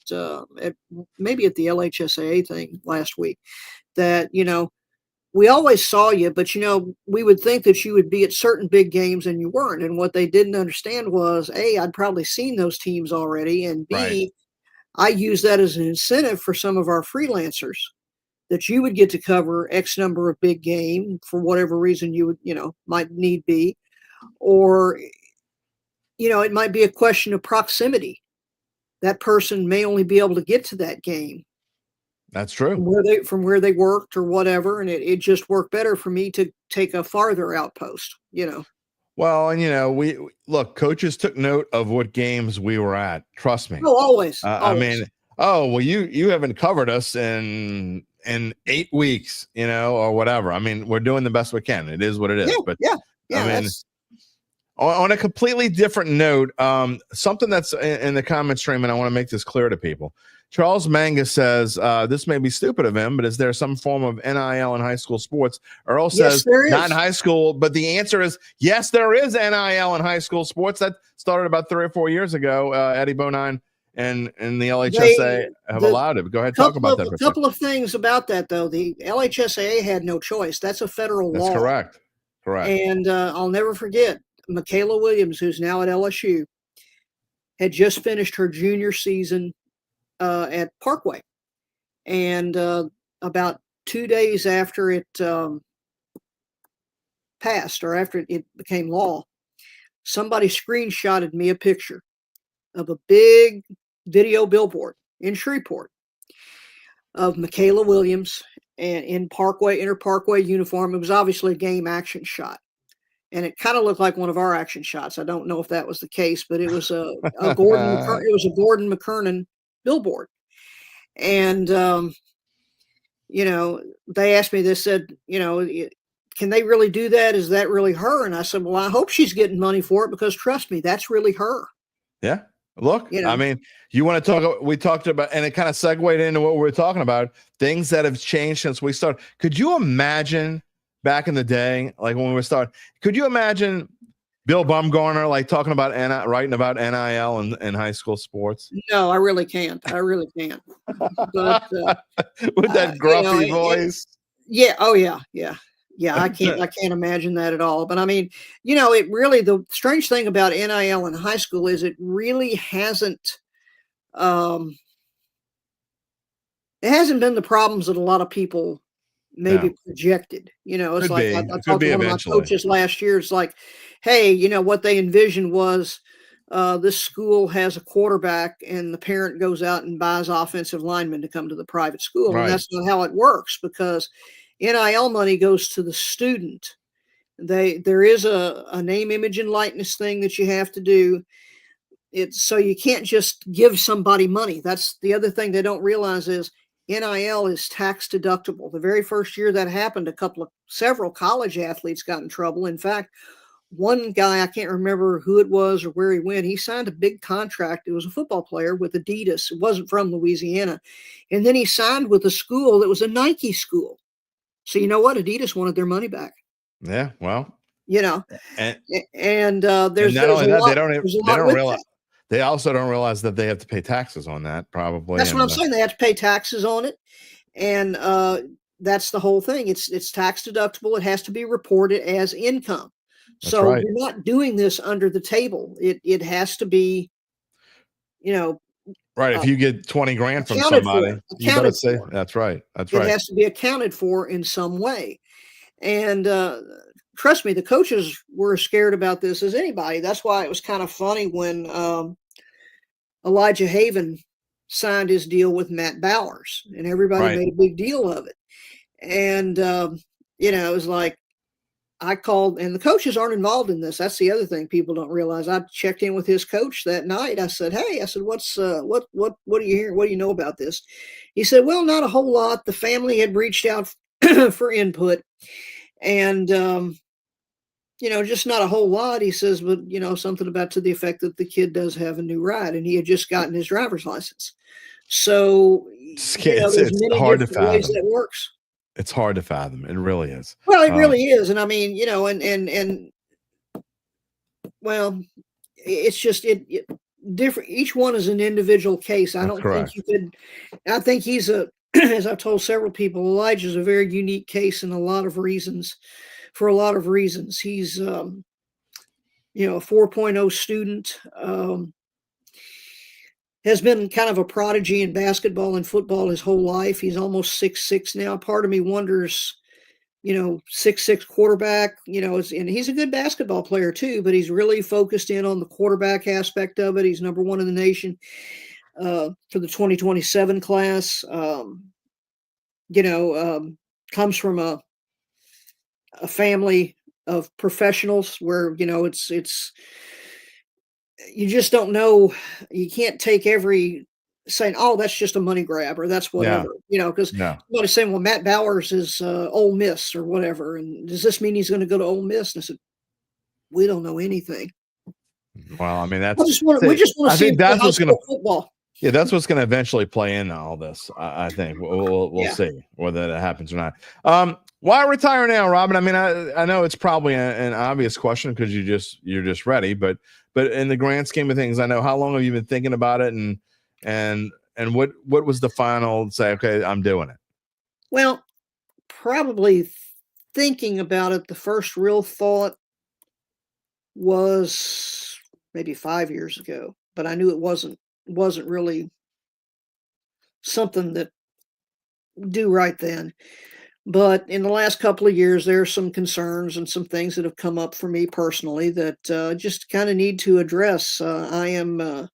maybe at the LHSAA thing last week that, we always saw you, but we would think that you would be at certain big games and you weren't. And what they didn't understand was, A, I'd probably seen those teams already, and B, Right. I use that as an incentive for some of our freelancers that you would get to cover X number of big game for whatever reason you would, might need be, or, it might be a question of proximity. That person may only be able to get to that game That's true. from where they worked or whatever, and it just worked better for me to take a farther outpost. Well, and we look, coaches took note of what games we were at. Trust me. Oh, always. I mean, you haven't covered us in 8 weeks, or whatever. I mean, we're doing the best we can. It is what it is. Yeah, but yeah. I mean, on a completely different note, something that's in the comment stream, and I want to make this clear to people. Charles Manga says, this may be stupid of him, but is there some form of NIL in high school sports? Earl says, not in high school, but the answer is yes, there is NIL in high school sports. That started about 3 or 4 years ago. Eddie Bonine and the LHSA have allowed it. Go ahead, talk about that. A couple of things about that, though. The LHSAA had no choice. That's a federal law. That's correct. Correct. And I'll never forget, Michaela Williams, who's now at LSU, had just finished her junior season at Parkway. And about 2 days after it passed, or after it became law, somebody screenshotted me a picture of a big video billboard in Shreveport of Michaela Williams and in Inter Parkway uniform. It was obviously a game action shot, and it kind of looked like one of our action shots. I don't know if that was the case, but it was a Gordon McKernan billboard. And they asked me, they said, can they really do that? Is that really her? And I said, well, I hope she's getting money for it, because trust me, that's really her. Yeah. Look, I mean, you want to talk, we talked about, and it kind of segued into what we were talking about, things that have changed since we started. Could you imagine back in the day, like when we were starting, could you imagine Bill Bumgarner writing about NIL in high school sports? No, I really can't. But, with that gruffy voice. Yeah. Oh yeah. Yeah. Yeah. I can't imagine that at all. But I mean, it really, the strange thing about NIL in high school is it really hasn't, it hasn't been the problems that a lot of people maybe projected. It's like I talked to one of my coaches last year. It's like, hey, what they envisioned was this school has a quarterback and the parent goes out and buys offensive linemen to come to the private school. Right. And that's not how it works, because NIL money goes to the student. There is a name, image, and likeness thing that you have to do. So you can't just give somebody money. That's the other thing they don't realize is NIL is tax deductible. The very first year that happened, several college athletes got in trouble. In fact, one guy, I can't remember who it was or where he went, he signed a big contract. It was a football player with Adidas. It wasn't from Louisiana. And then he signed with a school that was a Nike school. So you know what? Adidas wanted their money back. Yeah, well. And there's not only that, they also don't realize that they have to pay taxes on that, probably. That's what I'm saying. They have to pay taxes on it. And that's the whole thing. It's tax deductible. It has to be reported as income. So right. You're not doing this under the table. It has to be, right. If you get 20 grand from somebody, you better say that's right. That's right. It has to be accounted for in some way. And trust me, the coaches were as scared about this as anybody. That's why it was kind of funny when Elijah Haven signed his deal with Matt Bowers, and everybody made a big deal of it. And, it was like, I called, and the coaches aren't involved in this. That's the other thing people don't realize. I checked in with his coach that night. I said, hey, what's, what do you hear? What do you know about this? He said, well, not a whole lot. The family had reached out for input. And, just not a whole lot. He says, but, something about to the effect that the kid does have a new ride, and he had just gotten his driver's license. So, there's It's many hard to different ways fathom. that works. It's hard to fathom. It really is. Well, it really is. And I mean, well, it's just different. Each one is an individual case. I That's don't correct. think you could. I think he's as I've told several people, Elijah's a very unique case in a lot of reasons. For a lot of reasons, he's a 4.0 student. Has been kind of a prodigy in basketball and football his whole life. He's almost 6'6" now. Part of me wonders, 6'6" quarterback, and he's a good basketball player too, but he's really focused in on the quarterback aspect of it. He's number 1 in the nation for the 2027 class. Comes from a family of professionals where, it's you just don't know. You can't take every saying, oh, that's just a money grab or that's whatever, because Yeah. somebody's saying, well, Matt Bowers is Ole Miss or whatever. And does this mean he's going to go to Ole Miss? And I said, we don't know anything. Well, I mean, We just want to see that's what's going to football. Yeah, that's what's going to eventually play into all this. I think we'll see whether that happens or not. Why retire now, Robin? I mean, I know it's probably an obvious question because you're just ready, but in the grand scheme of things, I know how long have you been thinking about it, and what was the final say? Okay, I'm doing it. Well, probably thinking about it, the first real thought was maybe 5 years ago, but I knew it wasn't really something that do right then. But in the last couple of years, there are some concerns and some things that have come up for me personally that just kind of need to address. I am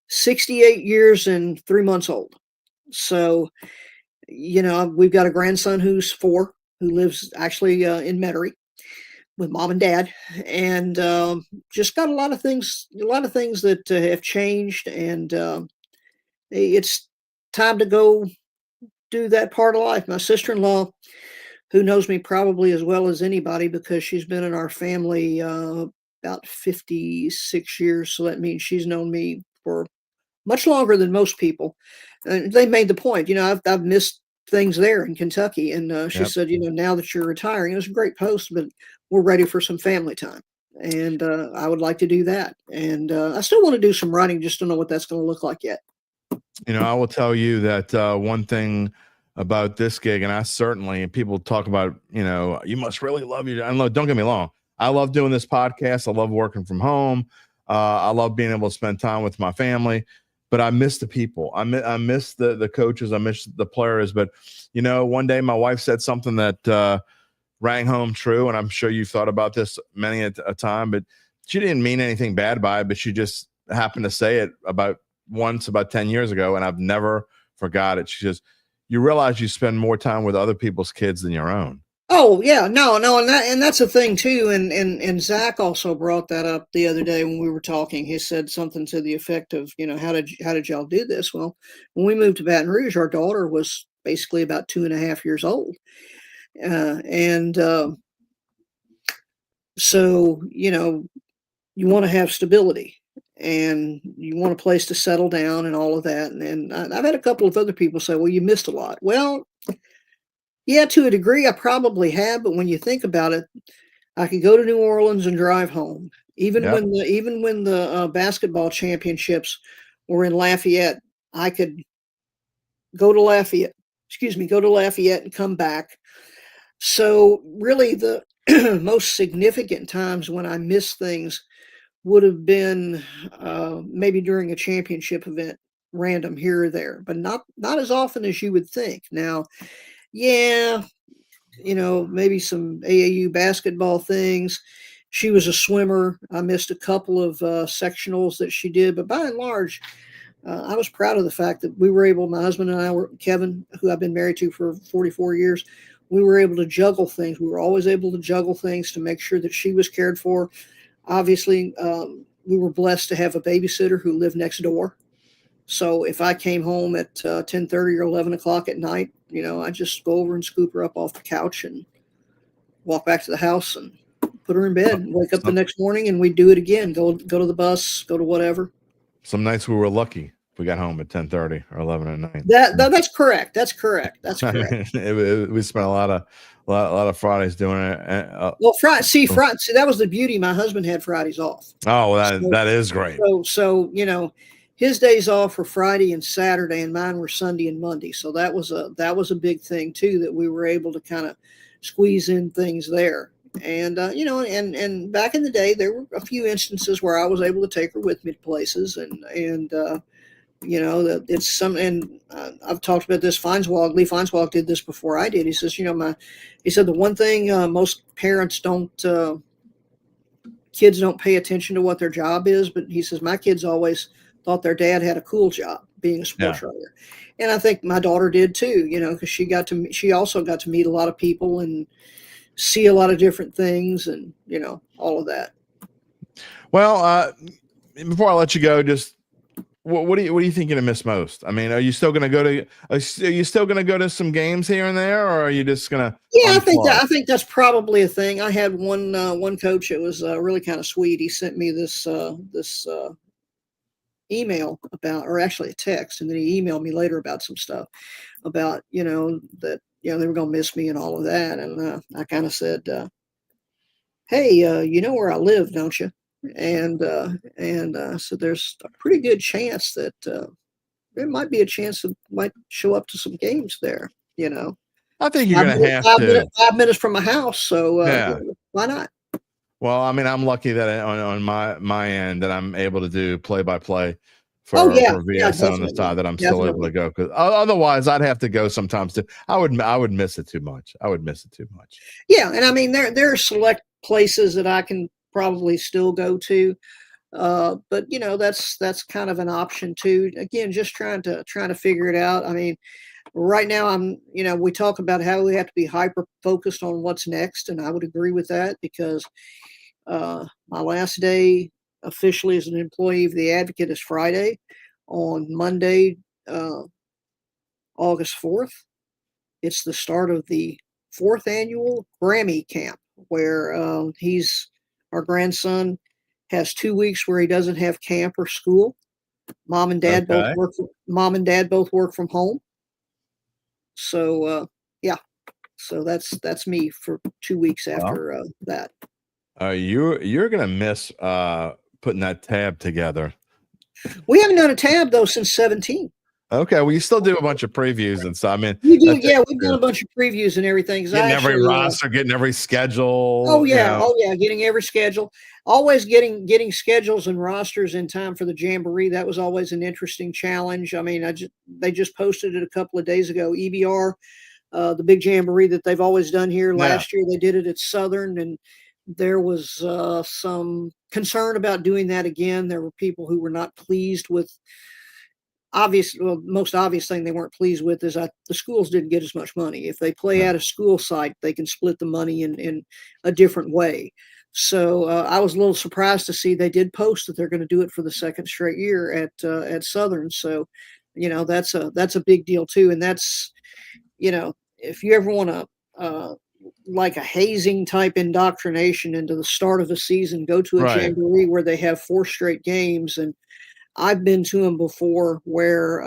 68 years and 3 months old. So, we've got a grandson who's 4, who lives actually in Metairie with mom and dad, and just got a lot of things that have changed, and it's time to go do that part of life. My sister-in-law, who knows me probably as well as anybody because she's been in our family about 56 years, so that means she's known me for much longer than most people. And they made the point, I've missed things there in Kentucky, and she said, now that you're retiring, it was a great post, but we're ready for some family time, and I would like to do that, and I still want to do some writing, just don't know what that's going to look like yet. I will tell you that one thing about this gig, and I certainly, people talk about, you must really love your, and look, don't get me wrong, I love doing this podcast. I love working from home. I love being able to spend time with my family, but I miss the people. I miss the coaches. I miss the players. But, one day my wife said something that rang home true, and I'm sure you've thought about this many a time, but she didn't mean anything bad by it, but she just happened to say it about 10 years ago, and I've never forgot it. She says, you realize you spend more time with other people's kids than your own. Oh yeah, no, and that's a thing too. And Zach also brought that up the other day when we were talking. He said something to the effect of, how did y'all do this? Well, when we moved to Baton Rouge, our daughter was basically about 2.5 years old, so you want to have stability. And you want a place to settle down and all of that. And I've had a couple of other people say, well, you missed a lot. Well, yeah, to a degree, I probably have. But when you think about it, I could go to New Orleans and drive home. Even when the basketball championships were in Lafayette, I could go to Lafayette and come back. So really the most significant times when I miss things would have been maybe during a championship event, random here or there, but not as often as you would think. Now, yeah, maybe some AAU basketball things. She was a swimmer. I missed a couple of sectionals that she did, but by and large, I was proud of the fact that we were able, my husband and I were, Kevin, who I've been married to for 44 years, we were able to juggle things. We were always able to juggle things to make sure that she was cared for. Obviously, we were blessed to have a babysitter who lived next door. So if I came home at 10:30 or 11 o'clock at night, I just go over and scoop her up off the couch and walk back to the house and put her in bed, wake up the next morning, and we'd do it again. Go to the bus, go to whatever. Some nights we were lucky. We got home at 10:30 or 11 at night. That's correct. That's correct. I mean, we spent a lot of Fridays doing it. Well, Friday, see, that was the beauty. My husband had Fridays off. Oh, that is great. So his days off were Friday and Saturday, and mine were Sunday and Monday. So that was a big thing too, that we were able to kind of squeeze in things there. And and back in the day, there were a few instances where I was able to take her with me to places, and that it's some. And I've talked about this. Lee Feinswald did this before I did. He says, he said the one thing most parents kids don't pay attention to what their job is, but he says my kids always thought their dad had a cool job being a sports writer, and I think my daughter did too. Because she also got to meet a lot of people and see a lot of different things, and all of that. Well, before I let you go, just what do you think you're gonna miss most? I mean, are you still gonna go to some games here and there, or are you just gonna? Yeah, I think that's probably a thing. I had one coach that was really kind of sweet. He sent me this email about, or actually a text, and then he emailed me later about some stuff about that they were gonna miss me and all of that, and I kind of said, hey, you know where I live, don't you? And so there's a pretty good chance that there might be a chance that might show up to some games there. I think you're going to have to. 5 minutes from my house, so why not? Well, I mean, I'm lucky that on my end that I'm able to do play-by-play for VSN on the side, that I'm still able to go, because otherwise I'd have to go sometimes too. I would miss it too much. Yeah, and I mean there are select places that I can probably still go to, but that's kind of an option too. Again, just trying to figure it out. I mean, right now I'm we talk about how we have to be hyper focused on what's next, and I would agree with that, because my last day officially as an employee of the Advocate is Friday. On Monday, August 4th, it's the start of the 4th annual Grammy camp, where our grandson has 2 weeks where he doesn't have camp or school. Mom and dad both work from home. So so that's me for 2 weeks after that. You're gonna miss putting that tab together. We haven't done a tab though since 17. Okay, well, you still do a bunch of previews and stuff. I mean, we do. Yeah, we've done a bunch of previews and everything. Getting every roster, getting every schedule. Oh yeah, getting every schedule. Always getting schedules and rosters in time for the Jamboree. That was always an interesting challenge. I mean, they just posted it a couple of days ago. EBR, the big Jamboree that they've always done here. Last year they did it at Southern, and there was some concern about doing that again. There were people who were not pleased with. Most obvious thing they weren't pleased with is the schools didn't get as much money. If they play at a school site, they can split the money in a different way. So I was a little surprised to see they did post that they're going to do it for the second straight year at Southern. So, that's a big deal too. And that's, if you ever want to like a hazing type indoctrination into the start of a season, go to a Jamboree where they have 4 straight games. And I've been to them before where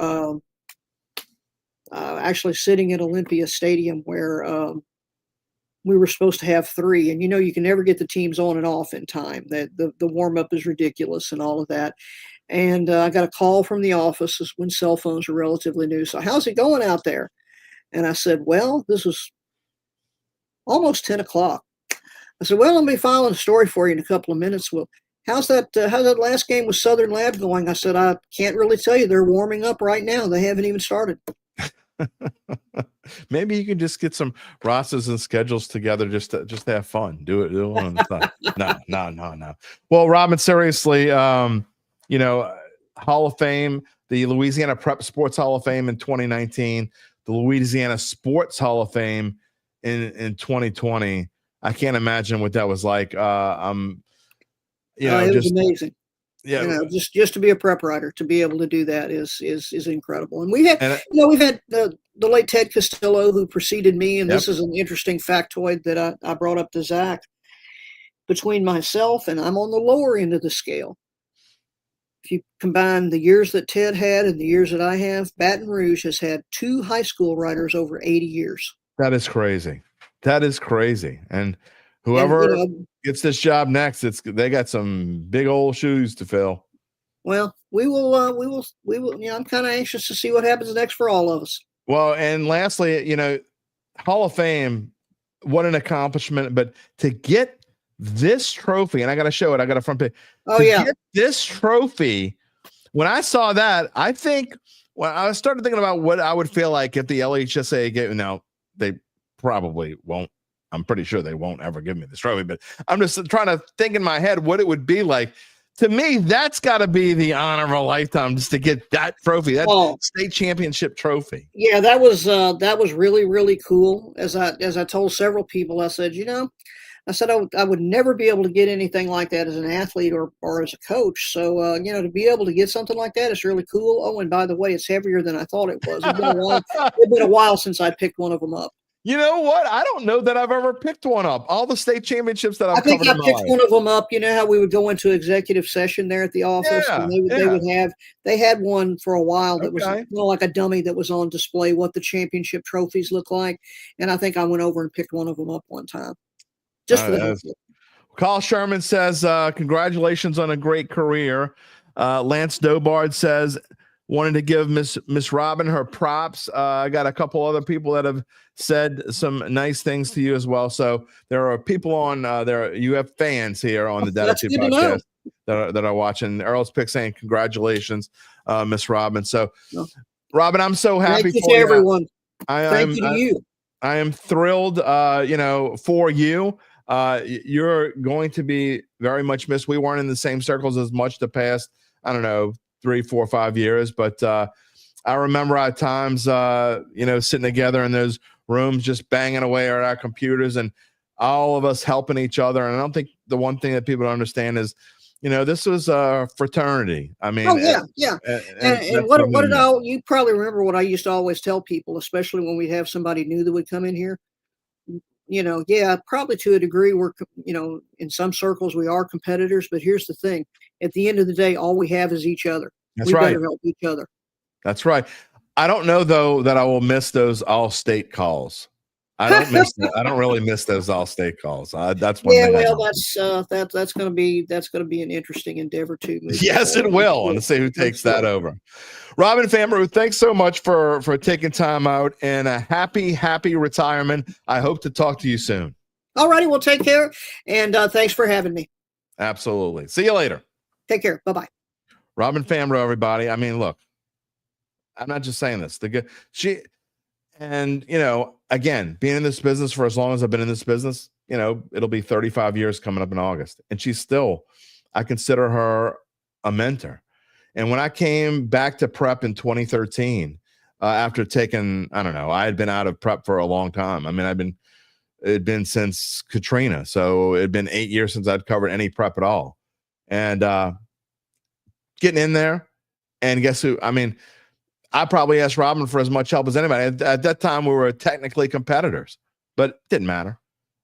actually sitting at Olympia Stadium where we were supposed to have 3, and you can never get the teams on and off in time. That the warm up is ridiculous and all of that. And I got a call from the office when cell phones were relatively new. So how's it going out there? And I said, well, this was almost 10 o'clock. I said, well, I'll be filing a story for you in a couple of minutes. Well, how's that last game with Southern Lab going? I said, I can't really tell you. They're warming up right now. They haven't even started. Maybe you can just get some rosters and schedules together just to have fun. Do it on the side. No. Well, Robin, seriously, Hall of Fame, the Louisiana Prep Sports Hall of Fame in 2019, the Louisiana Sports Hall of Fame in 2020. I can't imagine what that was like. It was amazing. Yeah, just to be a prep writer, to be able to do that is incredible. And we've had the late Ted Castillo, who preceded me, and this is an interesting factoid that I brought up to Zach. between myself, and I'm on the lower end of the scale. If you combine the years that Ted had and the years that I have, Baton Rouge has had 2 high school writers over 80 years. That is crazy. That is crazy. And And, whoever gets this job next, they got some big old shoes to fill. well, we will, I'm kind of anxious to see what happens next for all of us. Well, and lastly, Hall of Fame, what an accomplishment. But to get this trophy, and I got to show it, I got a front page. Oh, yeah. Get this trophy, when I saw that, I started thinking about what I would feel like if the LHSA gave. Now, they probably won't. I'm pretty sure they won't ever give me this trophy, but I'm just trying to think in my head what it would be like. To me, that's got to be the honor of a lifetime, just to get that trophy, that state championship trophy. Yeah, that was really, really cool. As I told several people, I said, I said I would never be able to get anything like that as an athlete or as a coach. So, to be able to get something like that is really cool. Oh, and by the way, it's heavier than I thought it was. It's been a while since I picked one of them up. You know what? I don't know that I've ever picked one up. All the state championships that I've covered. I picked one of them up. You know how we would go into executive session there at the office, and they had one for a while that was like a dummy that was on display, what the championship trophies look like. And I think I went over and picked one of them up one time. Just for the Carl Sherman says, congratulations on a great career. Lance Dobard says, wanted to give Miss Robin her props. I got a couple other people that have said some nice things to you as well. So there are people on there. You have fans here on the Dattitude podcast that are watching. Earl's Pick saying congratulations, Miss Robin. So, Robin, I'm so happy for you. Everyone. Thank you to you. I am thrilled, for you. You're going to be very much missed. We weren't in the same circles as much the past, 3, 4, 5 years. But I remember at times, sitting together in those rooms, just banging away at our computers and all of us helping each other. And I don't think the one thing that people don't understand is, this was a fraternity. I mean, And what did you probably remember what I used to always tell people, especially when we have somebody new that would come in here. Probably to a degree, we're, in some circles we are competitors, but here's the thing. At the end of the day, all we have is each other. That's right. Better help each other. That's right. I don't know, though, that I will miss those all-state calls. I don't really miss those all-state calls. That's one thing. That's going to be an interesting endeavor too. Yes, it will. And to see who takes that over. Robin Fambrough, thanks so much for taking time out, and a happy retirement. I hope to talk to you soon. All righty, well, take care, and thanks for having me. Absolutely. See you later. Take care. Bye-bye. Robin Fambrough, everybody. I mean, look, I'm not just saying this. Again, being in this business for as long as I've been in this business, it'll be 35 years coming up in August. And she's still, I consider her a mentor. And when I came back to prep in 2013, after taking, I had been out of prep for a long time. I mean, it had been since Katrina. So it had been 8 years since I'd covered any prep at all. And getting in there, and guess who? I mean, I probably asked Robin for as much help as anybody. At that time, we were technically competitors, but it didn't matter.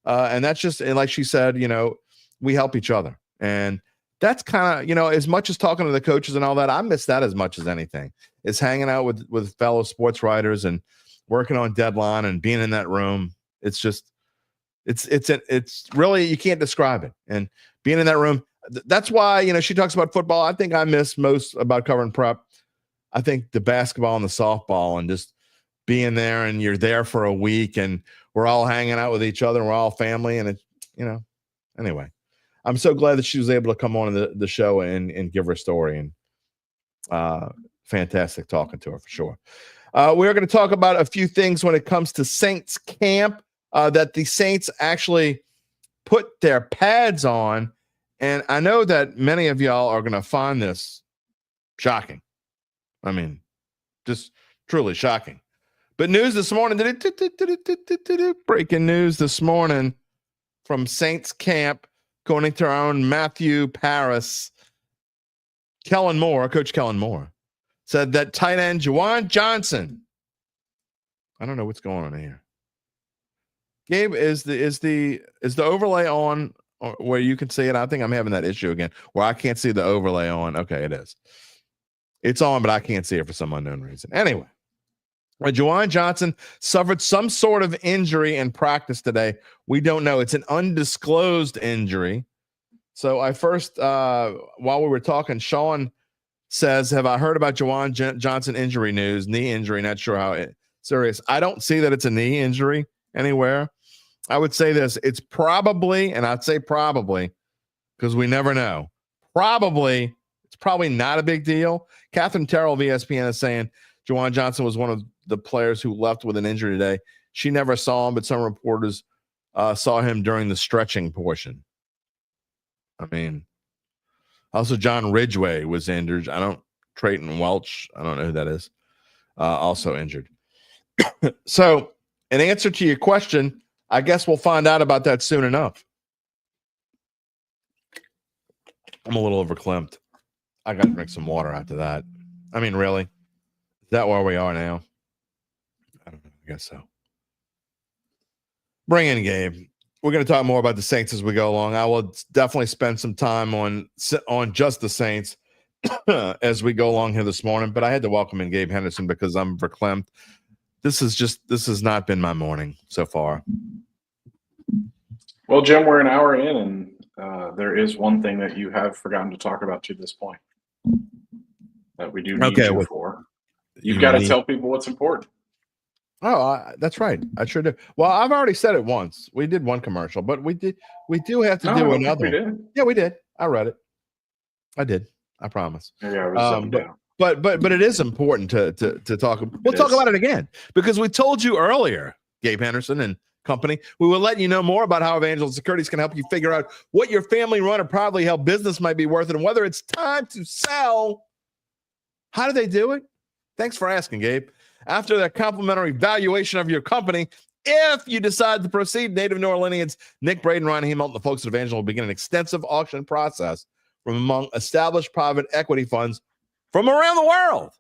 And that's just, and like she said, we help each other. And that's kind of, as much as talking to the coaches and all that, I miss that as much as anything, is hanging out with fellow sports writers and working on deadline and being in that room. It's just, it's really, you can't describe it. And being in that room, that's why, she talks about football. I think I miss most about covering prep. I think the basketball and the softball, and just being there, and you're there for a week and we're all hanging out with each other and we're all family. And anyway, I'm so glad that she was able to come on the show and give her story, and fantastic talking to her for sure. We're going to talk about a few things when it comes to Saints camp, that the Saints actually put their pads on. And I know that many of y'all are going to find this shocking. I mean, just truly shocking. But news this morning, breaking news this morning from Saints camp, according to our own Matthew Paris. Coach Kellen Moore, said that tight end Juwan Johnson, I don't know what's going on here. Gabe, is the overlay on where you can see it? I think I'm having that issue again where I can't see the overlay on. Okay, it is. It's on, but I can't see it for some unknown reason. Anyway, Juwan Johnson suffered some sort of injury in practice today. We don't know. It's an undisclosed injury. So I first, while we were talking, Sean says, have I heard about Juwan Johnson injury news? Knee injury, not sure how serious. I don't see that it's a knee injury anywhere. I would say this. It's probably, and I'd say probably, because we never know. It's probably not a big deal. Catherine Terrell of ESPN is saying Juwan Johnson was one of the players who left with an injury today. She never saw him, but some reporters saw him during the stretching portion. I mean, also John Ridgway was injured. Trayton Welch, I don't know who that is, also injured. So, in answer to your question, I guess we'll find out about that soon enough. I'm a little overclimped. I got to drink some water after that. I mean, really? Is that where we are now? I don't know. I guess so. Bring in Gabe. We're going to talk more about the Saints as we go along. I will definitely spend some time on just the Saints as we go along here this morning. But I had to welcome in Gabe Henderson because I'm verklempt. This has not been my morning so far. Well, Jim, we're an hour in, and there is one thing that you have forgotten to talk about to this point that we do need you for. You've got to tell people what's important. Oh, that's right. I sure do. Well, I've already said it once. We did one commercial, but we do have to do another. We did. Yeah, we did. I read it. I did. I promise. Maybe I was down. But it is important to talk. We'll talk about it again because we told you earlier, Gabe Henderson and company, we will let you know more about how Evangeline Securities can help you figure out what your family-run or privately held business might be worth and whether it's time to sell. How do they do it? Thanks for asking, Gabe. After the complimentary valuation of your company, if you decide to proceed, native New Orleanians Nick Braden, Ryan Hemelt, and the folks at Evangeline will begin an extensive auction process from among established private equity funds from around the world.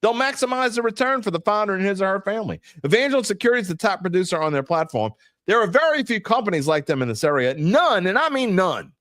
They'll maximize the return for the founder and his or her family. Evangeline Securities is the top producer on their platform. There are very few companies like them in this area. None, and I mean none.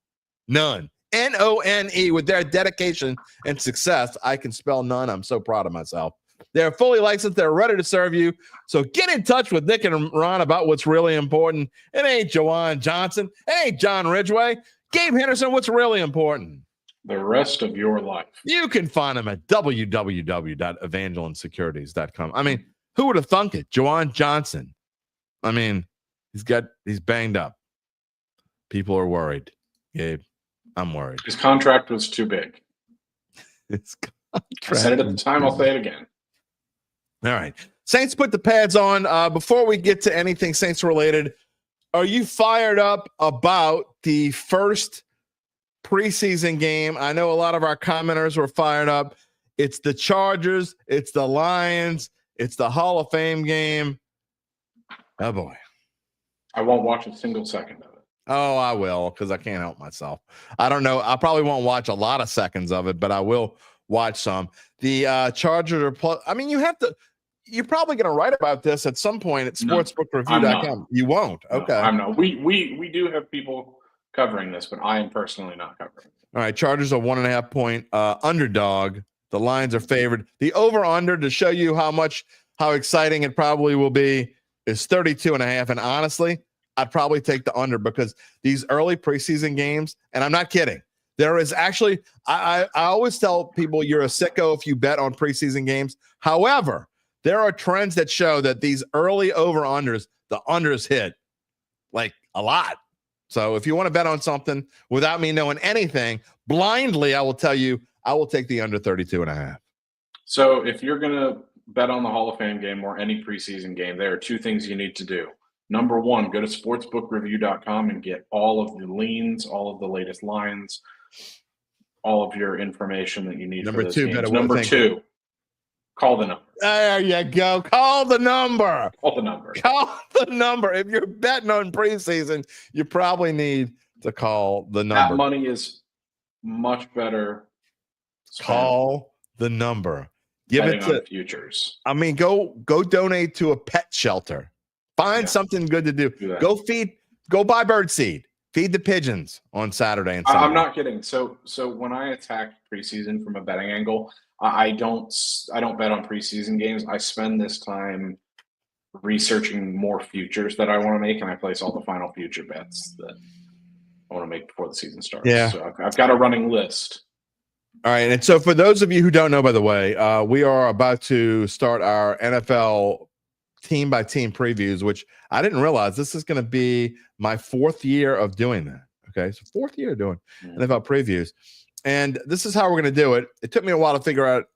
None. With their dedication and success. I can spell none. I'm so proud of myself. They're fully licensed. They're ready to serve you. So get in touch with Nick and Ron about what's really important. It ain't Juwan Johnson. It ain't John Ridgway. Gabe Henderson, what's really important? The rest of your life. You can find them at www.evangelinesecurities.com. I mean, who would have thunk it? Juwan Johnson. I mean, he's banged up. People are worried. Gabe, I'm worried. His contract was too big. I said it at the time. I'll say it again. All right. Saints put the pads on. Before we get to anything Saints related, are you fired up about the first preseason game? I know a lot of our commenters were fired up. It's the Chargers. It's the Lions. It's the Hall of Fame game. Oh, boy. I won't watch a single second of it. Oh, I will because I can't help myself. I don't know. I probably won't watch a lot of seconds of it, but I will watch some. The Chargers are you're probably going to write about this at some point at sportsbookreview.com. You won't. Okay. I'm not. We do have people covering this, but I am personally not covering it. All right. Chargers are 1.5 point underdog. The Lions are favored. The over-under, to show you how exciting it probably will be, is 32.5. And honestly, I'd probably take the under because these early preseason games, and I'm not kidding, there is actually, I always tell people you're a sicko if you bet on preseason games. However, there are trends that show that these early over-unders, the unders hit like a lot. So if you want to bet on something without me knowing anything, blindly, I will tell you, I will take the under 32.5. So if you're going to bet on the Hall of Fame game or any preseason game, there are two things you need to do. Number one, go to sportsbookreview.com and get all of the leans, all of the latest lines, all of your information that you need. Number for those two, games. Number two, call the number. There you go. Call the number. Call the number. Call the number. If you're betting on preseason, you probably need to call the number. That money is much better. Call the number. Give it to futures. I mean, go donate to a pet shelter. Find something good to do. Go buy birdseed. Feed the pigeons on Saturday and Sunday. I'm not kidding. So when I attack preseason from a betting angle, I don't bet on preseason games. I spend this time researching more futures that I want to make, and I place all the final future bets that I want to make before the season starts. Yeah. So I've got a running list. All right. And so for those of you who don't know, by the way, we are about to start our NFL team by team previews, which I didn't realize this is going to be my 4th year of doing that. Okay. So 4th year doing NFL previews. And this is how we're going to do it. It took me a while to figure out,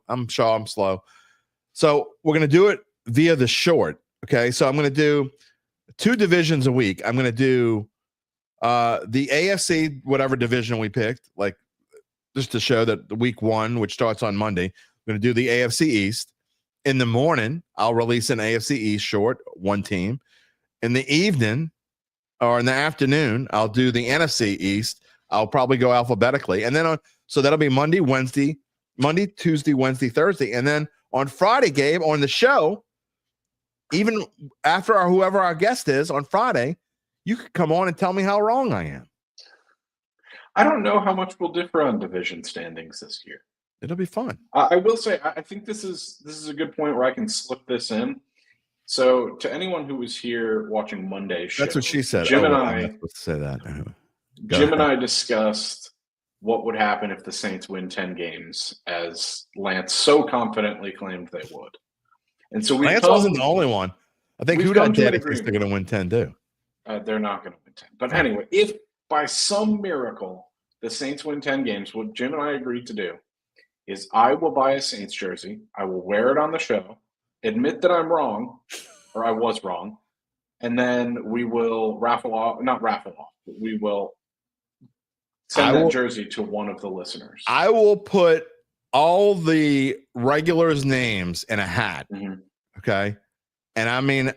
I'm slow. So we're going to do it via the short. Okay. So I'm going to do 2 divisions a week. I'm going to do the AFC, whatever division we picked, like just to show that the week 1, which starts on Monday, I'm going to do the AFC East. In the morning, I'll release an AFC East short, 1 team. In the evening or in the afternoon, I'll do the NFC East. I'll probably go alphabetically. And then so that'll be Monday, Tuesday, Wednesday, Thursday. And then on Friday, Gabe, on the show, even after whoever our guest is on Friday, you could come on and tell me how wrong I am. I don't know how much we'll differ on division standings this year. It'll be fun. I will say, I think this is a good point where I can slip this in. So to anyone who was here watching Monday's show, that's what she said. Jim and I'm not supposed to say that. Jim and I discussed what would happen if the Saints win 10 games, as Lance so confidently claimed they would. And so Lance wasn't the only one. I think who did thinks they're going to win 10 too. They're not going to win 10. But anyway, if by some miracle the Saints win 10 games, what Jim and I agreed to do is I will buy a Saints jersey. I will wear it on the show, admit that I'm wrong, or I was wrong, and then we will we will send that jersey to one of the listeners. I will put all the regulars' names in a hat. Mm-hmm. Okay. And I mean,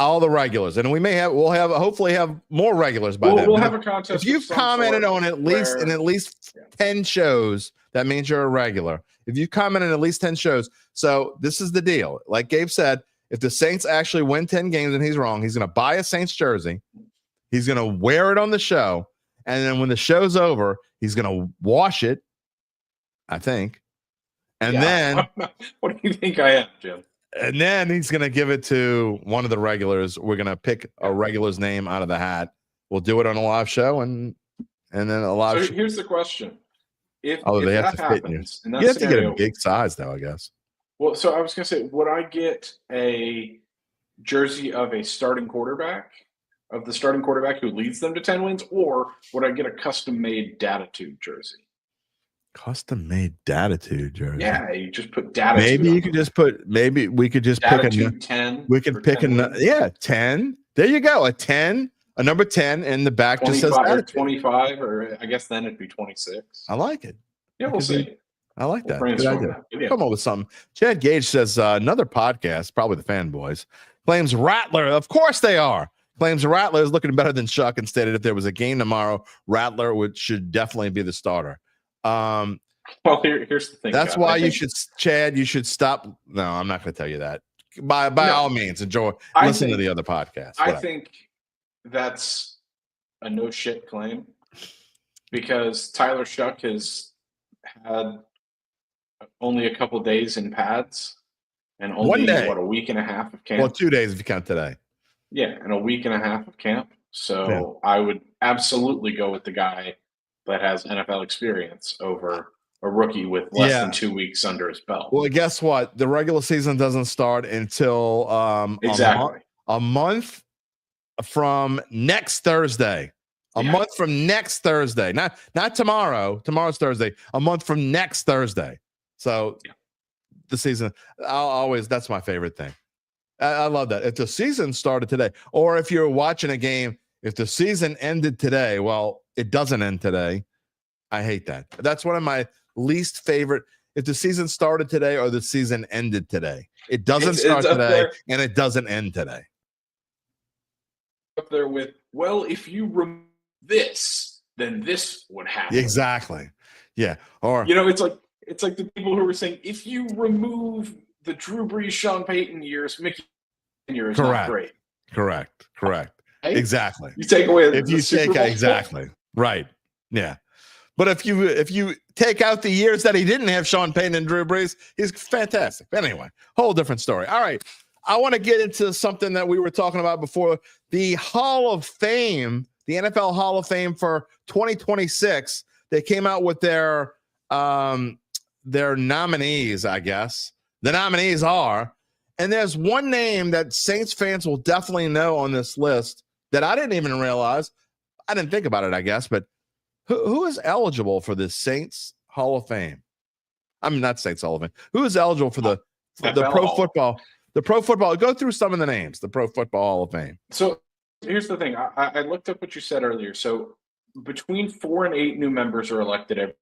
all the regulars, and we'll hopefully have more regulars by then. We'll have a contest. If you've commented on at least 10 shows, that means you're a regular. If you commented at least 10 shows, so this is the deal. Like Gabe said, if the Saints actually win 10 games and he's wrong, he's going to buy a Saints jersey. He's going to wear it on the show, and then when the show's over, he's going to wash it, I think. And then what do you think I am, Jim? And then he's going to give it to one of the regulars. We're going to pick a regular's name out of the hat. We'll do it on a live show, and then a live. So here's the question: If they have that to fit happens, you have to get a big size, though, I guess. Well, so I was going to say, would I get a jersey of the starting quarterback who leads them to 10 wins, or would I get a custom-made Dattitude jersey? Custom-made Dattitude jersey. Yeah, you just put Dattitude. Maybe you could just put. Maybe we could just pick a 10. We can pick a 10. There you go, a 10, a number 10 in the back just says or 25, or I guess then it'd be 26. I like it. Yeah, we'll see. I like that. Good idea. Come up with something. Chad Gage says another podcast, probably the Fanboys, claims Rattler. Of course they are. Claims Rattler is looking better than Chuck, and stated if there was a game tomorrow, Rattler should definitely be the starter. Well, here's the thing. That's why you should stop. No, I'm not going to tell you that. By all means, listen to the other podcast. I think that's a no shit claim, because Tyler Shuck has had only a couple days in pads and only a week and a half of camp. Well, 2 days if you count today. Yeah, and a week and a half of camp. So I would absolutely go with the guy that has NFL experience over a rookie with less than 2 weeks under his belt. Well, guess what? The regular season doesn't start until a month from next Thursday. A month from next Thursday. Not tomorrow. Tomorrow's Thursday. A month from next Thursday. So the season, that's my favorite thing. I love that. If the season started today, or if you're watching a game, if the season ended today, well, it doesn't end today. I hate that. That's one of my least favorite. If the season started today or the season ended today, it doesn't start today and it doesn't end today. Up there with, well, if you remove this, then this would happen. Exactly. Yeah. Or it's like the people who were saying, if you remove the Drew Brees, Sean Payton years, Mickey years, not great. Correct. Exactly. You take away If the you Super take Bowl. exactly right, yeah. But if you take out the years that he didn't have Sean Payton and Drew Brees, he's fantastic. Anyway, whole different story. All right, I want to get into something that we were talking about before: the Hall of Fame, the NFL Hall of Fame for 2026. They came out with their nominees, I guess. The nominees are, and there's one name that Saints fans will definitely know on this list that I didn't even realize. I didn't think about it, I guess, but who is eligible for the Saints Hall of Fame? I mean, not Saints Hall of Fame. Who is eligible for the Pro Football? The Pro Football. Go through some of the names. The Pro Football Hall of Fame. So here's the thing. I looked up what you said earlier. So between 4 and 8 new members are elected,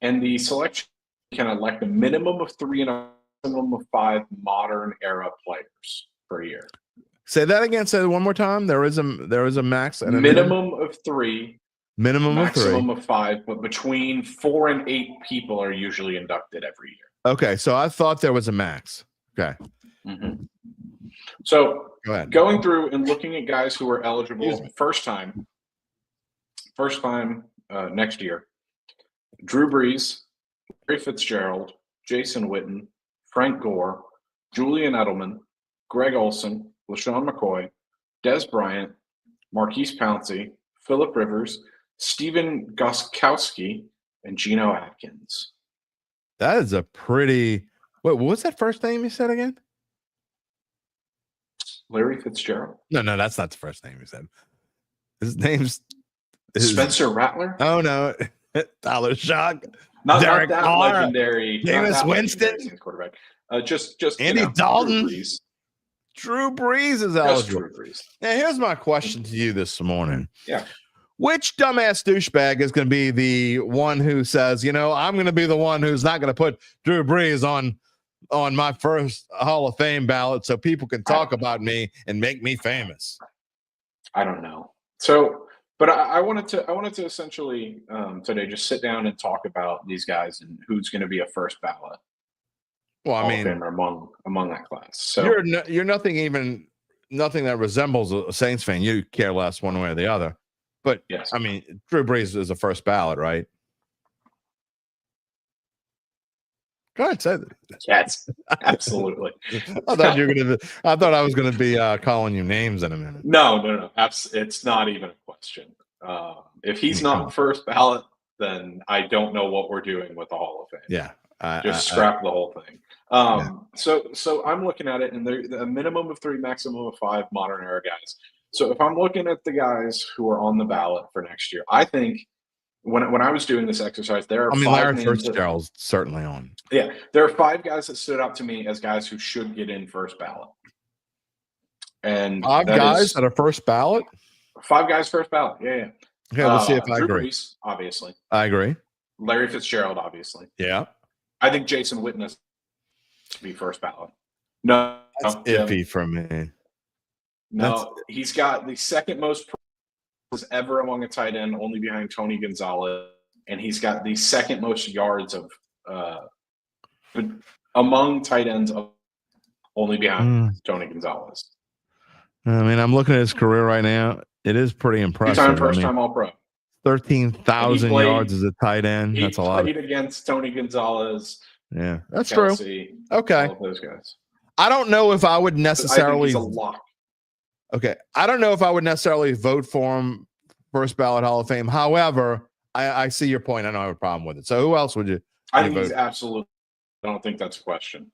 and the selection can elect a minimum of 3 and a minimum of 5 modern era players per year. Say that again. Say it one more time. There is a max and a minimum of 3. Maximum of 5, but between 4 and 8 people are usually inducted every year. Okay, so I thought there was a max. Okay. Mm-hmm. So go ahead. Going through and looking at guys who are eligible first time next year: Drew Brees, Larry Fitzgerald, Jason Witten, Frank Gore, Julian Edelman, Greg Olson, LaShawn McCoy, Des Bryant, Marquise Pouncey, Phillip Rivers, Steven Gostkowski, and Geno Atkins. That is a pretty. Wait, what was that first name you said again? Larry Fitzgerald. No, that's not the first name you said. His name's Spencer Rattler. Oh no, Tyler Shock. Not Derek that Carr, legendary. Jameis Winston, quarterback. Just Andy Dalton. Drew Brees. Drew Brees is eligible. Drew Brees. Now, here's my question to you this morning. Yeah. Which dumbass douchebag is going to be the one who says, I'm going to be the one who's not going to put Drew Brees on my first Hall of Fame ballot so people can talk about me and make me famous? I don't know. So, but I wanted to essentially today just sit down and talk about these guys and who's going to be a first ballot. Well, I mean, among that class. So you're nothing that resembles a Saints fan. You care less one way or the other. But yes, I mean, Drew Brees is a first ballot, right? Go ahead, say that. Yes, absolutely. I thought I was gonna be calling you names in a minute. No. It's not even a question. If he's not first ballot, then I don't know what we're doing with the Hall of Fame. Yeah. Just scrap the whole thing. So I'm looking at it, and a minimum of 3, maximum of 5 modern era guys. So if I'm looking at the guys who are on the ballot for next year, I think when I was doing this exercise, there are Larry Fitzgerald's certainly on. Yeah, there are 5 guys that stood out to me as guys who should get in first ballot. And 5 guys that are first ballot? 5 guys first ballot. Yeah. Okay, let's see if I Drew agree. Brees, obviously. I agree. Larry Fitzgerald, obviously. Yeah. I think Jason Witten has to be first ballot. No. That's iffy for me. No, he's got the second most ever among a tight end, only behind Tony Gonzalez, and he's got the second most yards of among tight ends, only behind Tony Gonzalez. I mean, I'm looking at his career right now. It is pretty impressive. First time All-Pro. 13,000 yards as a tight end. That's a lot. He played against Tony Gonzalez. Yeah, that's Kelsey, true. Okay, all of those guys. I don't know if I would necessarily. I think he's a lock. Okay, I don't know if I would necessarily vote for him first ballot Hall of Fame. However, I see your point. I don't have a problem with it. So who else would you? I think he's absolutely. I don't think that's a question.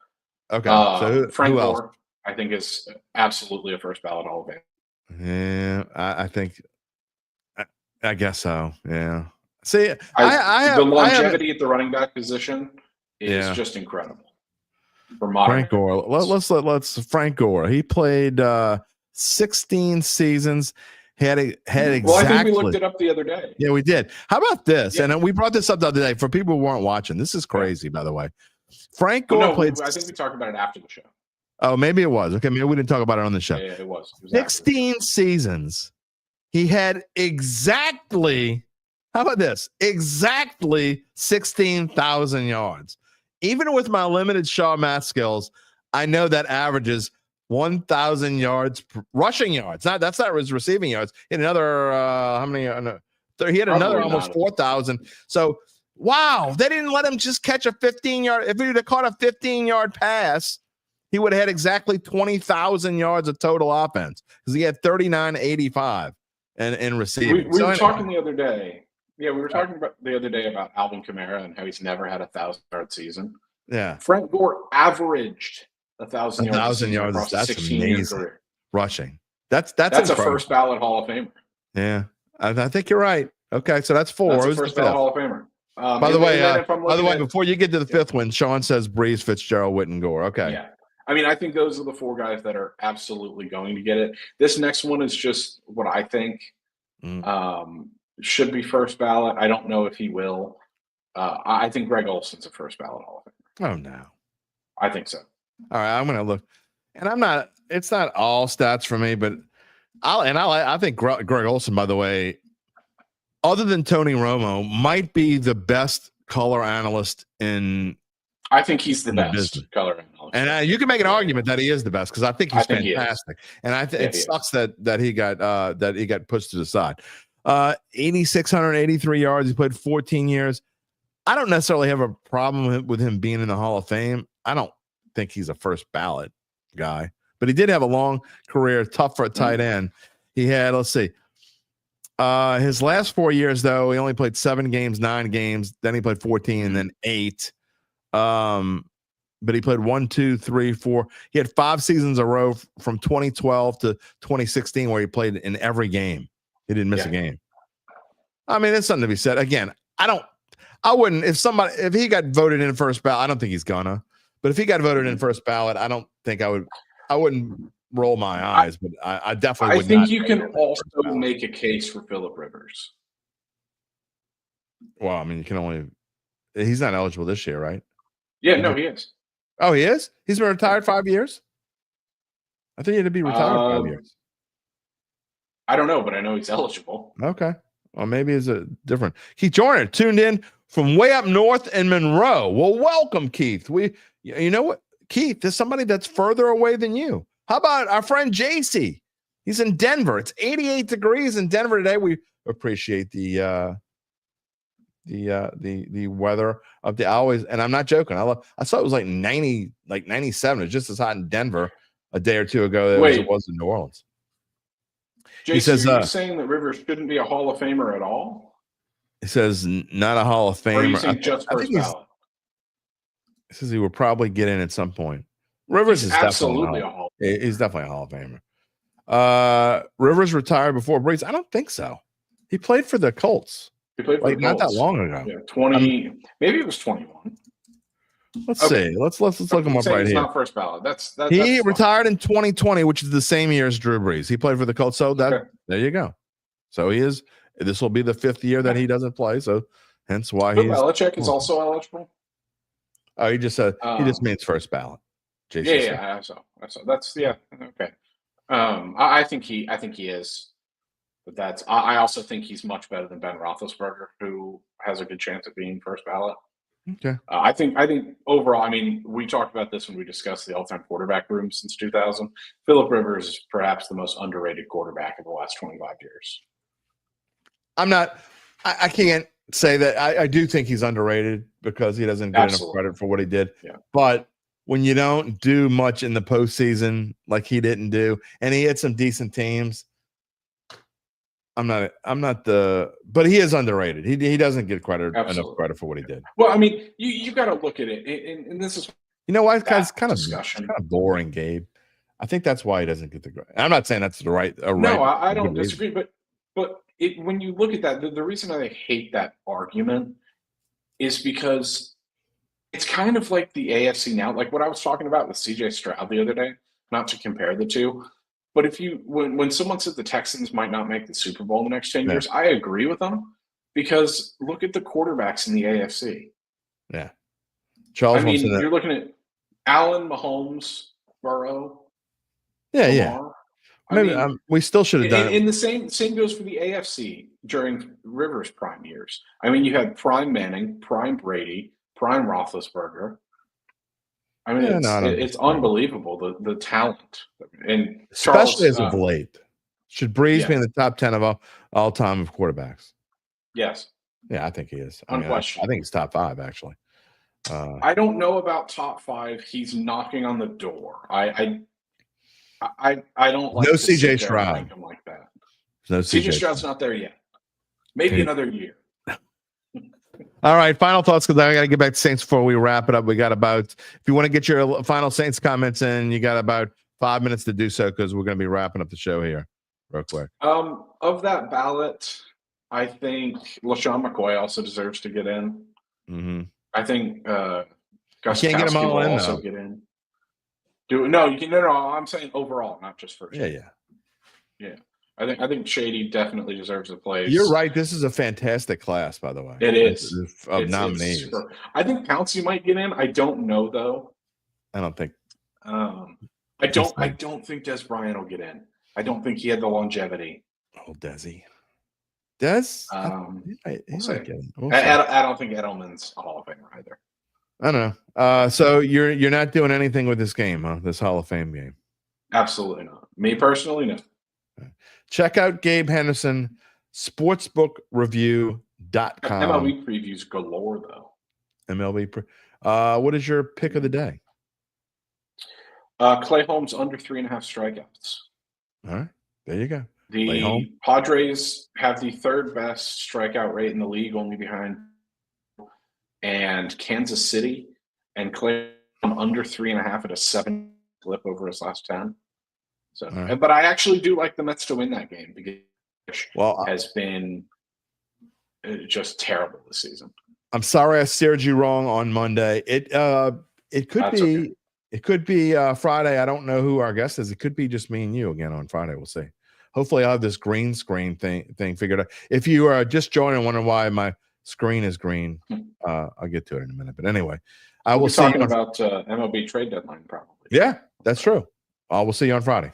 Okay, so Frank who else? Gore, I think, is absolutely a first ballot Hall of Fame. Yeah, I think. I guess so. Yeah. See, the longevity at the running back position is just incredible. For modern Frank Gore. Let's Frank Gore. He played 16 seasons. Had exactly. Well, I think we looked it up the other day. Yeah, we did. How about this? Yeah. And we brought this up the other day for people who weren't watching. This is crazy, by the way. Frank Gore played. I think we talked about it after the show. Oh, maybe it was. Okay, maybe we didn't talk about it on the show. Yeah, it was 16 seasons. He had exactly, how about this? Exactly 16,000 yards. Even with my limited Shaw math skills, I know that averages 1,000 yards, rushing yards. That's not his receiving yards. He had another, how many? He had another Probably almost not. 4,000. So, wow, they didn't let him just catch a 15-yard. If he would have caught a 15-yard pass, he would have had exactly 20,000 yards of total offense because he had 39.85 in receiving. We were talking the other day. Yeah, we were talking about the other day about Alvin Kamara and how he's never had a 1,000-yard season. Yeah, Frank Gore averaged 1,000 yards. 1,000 yards. That's 16-year amazing. career. Rushing. That's a first ballot Hall of Famer. Yeah, I think you're right. Okay, so that's 4. That's a Who's first the ballot fifth? Hall of Famer. By the way, before you get to the fifth one, Sean says Breeze, Fitzgerald, Witten, Gore. Okay. Yeah. I mean, I think those are the 4 guys that are absolutely going to get it. This next one is just what I think should be first ballot. I don't know if he will. I think Greg Olson's a first ballot Hall of Famer. Oh, no. I think so. All right, I'm going to look. And it's not all stats for me, but I think Greg Olson, by the way, other than Tony Romo, might be the best color analyst in. I think he's the best business. color analyst. And you can make an argument that he is the best because I think he's fantastic. And it sucks that he got pushed to the side. 8,683 yards. He played 14 years. I don't necessarily have a problem with him being in the Hall of Fame. I don't think he's a first ballot guy, but he did have a long career, tough for a tight end. He had, let's see, his last 4 years, though, he only played 7 games, 9 games. Then he played 14 and then 8. But he played 1, 2, 3, 4. He had 5 seasons in a row from 2012 to 2016 where he played in every game. He didn't miss a game. I mean, it's something to be said. Again, I wouldn't, if he got voted in first ballot, I don't think he's gonna, but if he got voted in first ballot, I don't think I wouldn't roll my eyes, but I definitely would. I think you can also make a case for Phillip Rivers. Well, I mean, he's not eligible this year, right? Yeah, no, he is. Oh, he is? He's been retired 5 years? I think he had to be retired 5 years. I don't know, but I know he's eligible. Okay. Well, maybe it's a different. Keith Joyner tuned in from way up north in Monroe. Well, welcome, Keith. You know what? Keith, there's somebody that's further away than you. How about our friend JC? He's in Denver. It's 88 degrees in Denver today. We appreciate the weather of the always, and I'm not joking. I saw it was like 90, like 97. It's just as hot in Denver a day or two ago as it was in New Orleans. Jason, he says, are you saying that Rivers shouldn't be a Hall of Famer at all? He says not a Hall of Famer. Or you think just first ballot? He says he will probably get in at some point. Rivers is absolutely a Hall. He's definitely a Hall of Famer. Rivers retired before Breeze. I don't think so. He played for the Colts. He played for the not Colts. That long ago. Yeah, 20. Maybe it was 21. Let's see. Let's look him up right here. Not first ballot. He retired in 2020, which is the same year as Drew Brees. He played for the Colts, so there you go. So he is. This will be the 5th year that he doesn't play. So hence why he's. Belichick is also eligible. Oh, he just said he just means first ballot. Jason I saw. That's okay. I think he is, but I also think he's much better than Ben Roethlisberger, who has a good chance of being first ballot. Okay. I think overall, I mean, we talked about this when we discussed the all-time quarterback room since 2000. Phillip Rivers is perhaps the most underrated quarterback of the last 25 years. I can't say that. I do think he's underrated because he doesn't get enough credit for what he did. Yeah. But when you don't do much in the postseason like he didn't do, and he had some decent teams, but he is underrated. He doesn't get enough credit for what he did. Well, I mean, you got to look at it, and this is why it's kind of boring, Gabe. I think that's why he doesn't get the credit. I'm not saying that's the right. No, I don't disagree, but when you look at that, the reason I hate that argument is because it's kind of like the AFC now, like what I was talking about with CJ Stroud the other day. Not to compare the two. But when someone said the Texans might not make the Super Bowl in the next 10 years, I agree with them because look at the quarterbacks in the AFC. Yeah. You're looking at Allen, Mahomes, Burrow. Yeah, Lamar. We still should have done it. And the same goes for the AFC during Rivers' prime years. I mean, you had prime Manning, prime Brady, prime Roethlisberger. I mean, Yeah, no, I don't it's disagree. unbelievable the talent. And Especially Charles, as of late. Should Breeze be in yes, the top 10 of all time of quarterbacks? yes, Yeah, I think he is. I mean, I think unquestionably. he's top 5 actually. I don't know about top 5. He's knocking on the door. I don't No like to CJ sit there and rank Stroud. him like that. No CJ CJ Stroud's Stroud. not there yet. Maybe another year. All right, final thoughts because I got to get back to Saints before we wrap it up. We got about, if you want to get your final Saints comments in, you got about 5 minutes to do so because we're going to be wrapping up the show here real quick. Of that ballot, I think LaShawn McCoy also deserves to get in. Mm-hmm. I think You can't get them Gostkowski all will in, also though. get in. No, I'm saying overall, not just first. Yeah. I think Shady definitely deserves a place. You're right. This is a fantastic class, by the way. It is. Of nominees. I think Pouncey might get in. I don't know though. I don't think. I don't think Des Bryant will get in. I don't think he had the longevity. Oh, Desi. Des? We'll see. We'll I don't think Edelman's a Hall of Famer either. I don't know. So you're not doing anything with this game, huh? This Hall of Fame game? Absolutely not. Me personally, no. Check out Gabe Henderson, sportsbookreview.com. MLB previews galore, though. What is your pick of the day? Clay Holmes under 3.5 strikeouts. All right. There you go. The Padres have the third best strikeout rate in the league, only behind and Kansas City, and Clay under 3.5 at a 7 clip over his last 10. So, but I actually do like the Mets to win that game because has been just terrible this season. I'm sorry I steered you wrong on Monday. It could be Friday. I don't know who our guest is. It could be just me and you again on Friday. We'll see. Hopefully, I'll have this green screen thing figured out. If you are just joining and wondering why my screen is green, I'll get to it in a minute. But anyway, we'll be talking about MLB trade deadline probably. Yeah, that's true. We'll see you on Friday.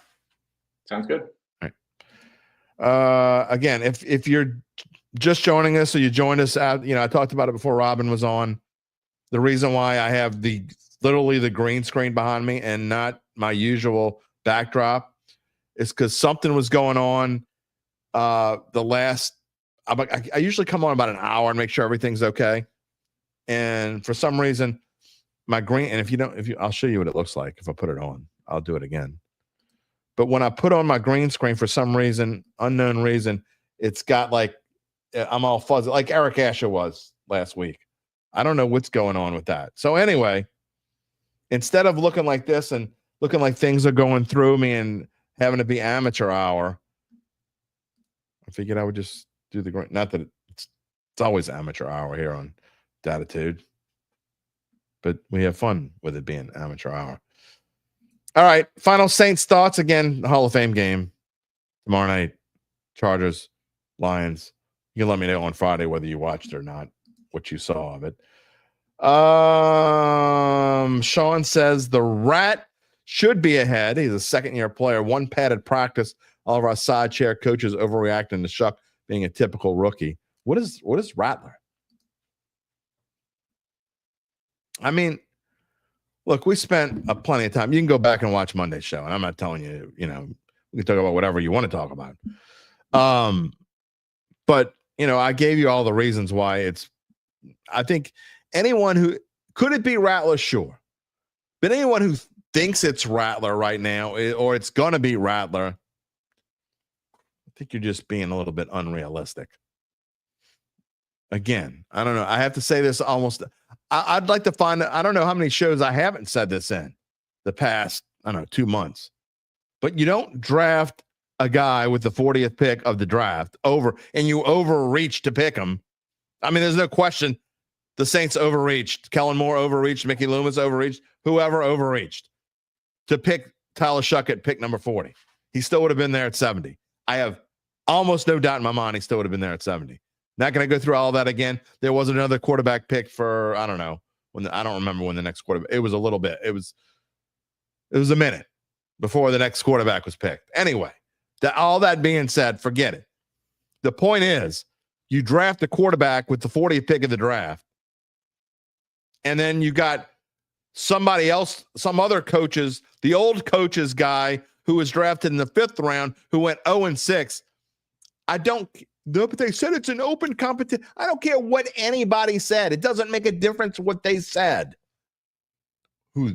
Sounds good. All right. Again, if you're just joining us or you joined us at, I talked about it before Robin was on. The reason why I have literally the green screen behind me and not my usual backdrop is because something was going on. I usually come on about an hour and make sure everything's okay. And for some reason, my green, and I'll show you what it looks like. If I put it on, I'll do it again. But when I put on my green screen, for some reason, unknown reason, it's got I'm all fuzzy, like Eric Asher was last week. I don't know what's going on with that. So anyway, instead of looking like this and looking like things are going through me and having to be amateur hour, I figured I would just do the green. Not that it's always amateur hour here on Dattitude, but we have fun with it being amateur hour. All right, final Saints thoughts. Again, the Hall of Fame game tomorrow night. Chargers, Lions. You can let me know on Friday whether you watched or not, what you saw of it. Sean says the Rat should be ahead. He's a second-year player. One padded practice. All of our side chair coaches overreacting to Shuck being a typical rookie. What is Rattler? I mean, look, we spent plenty of time. You can go back and watch Monday's show, and I'm not telling you, we can talk about whatever you want to talk about. But, I gave you all the reasons why I think anyone who could it be Rattler? Sure. But anyone who thinks it's Rattler right now, or it's going to be Rattler, I think you're just being a little bit unrealistic. Again, I don't know. I have to say this almost. I'd like to find. I don't know how many shows I haven't said this in the past, 2 months. But you don't draft a guy with the 40th pick of the draft and you overreach to pick him. I mean, there's no question the Saints overreached. Kellen Moore overreached. Mickey Loomis overreached. Whoever overreached to pick Tyler Shuck at pick number 40. He still would have been there at 70. I have almost no doubt in my mind he still would have been there at 70. Not going to go through all that again. There was another quarterback pick for, I don't know, I don't remember when the next quarterback, it was a little bit. It was a minute before the next quarterback was picked. Anyway, all that being said, forget it. The point is, you draft a quarterback with the 40th pick of the draft, and then you got somebody else, some other coaches, the old coaches guy who was drafted in the 5th round who went 0-6. But they said it's an open competition. I don't care what anybody said. It doesn't make a difference what they said. Who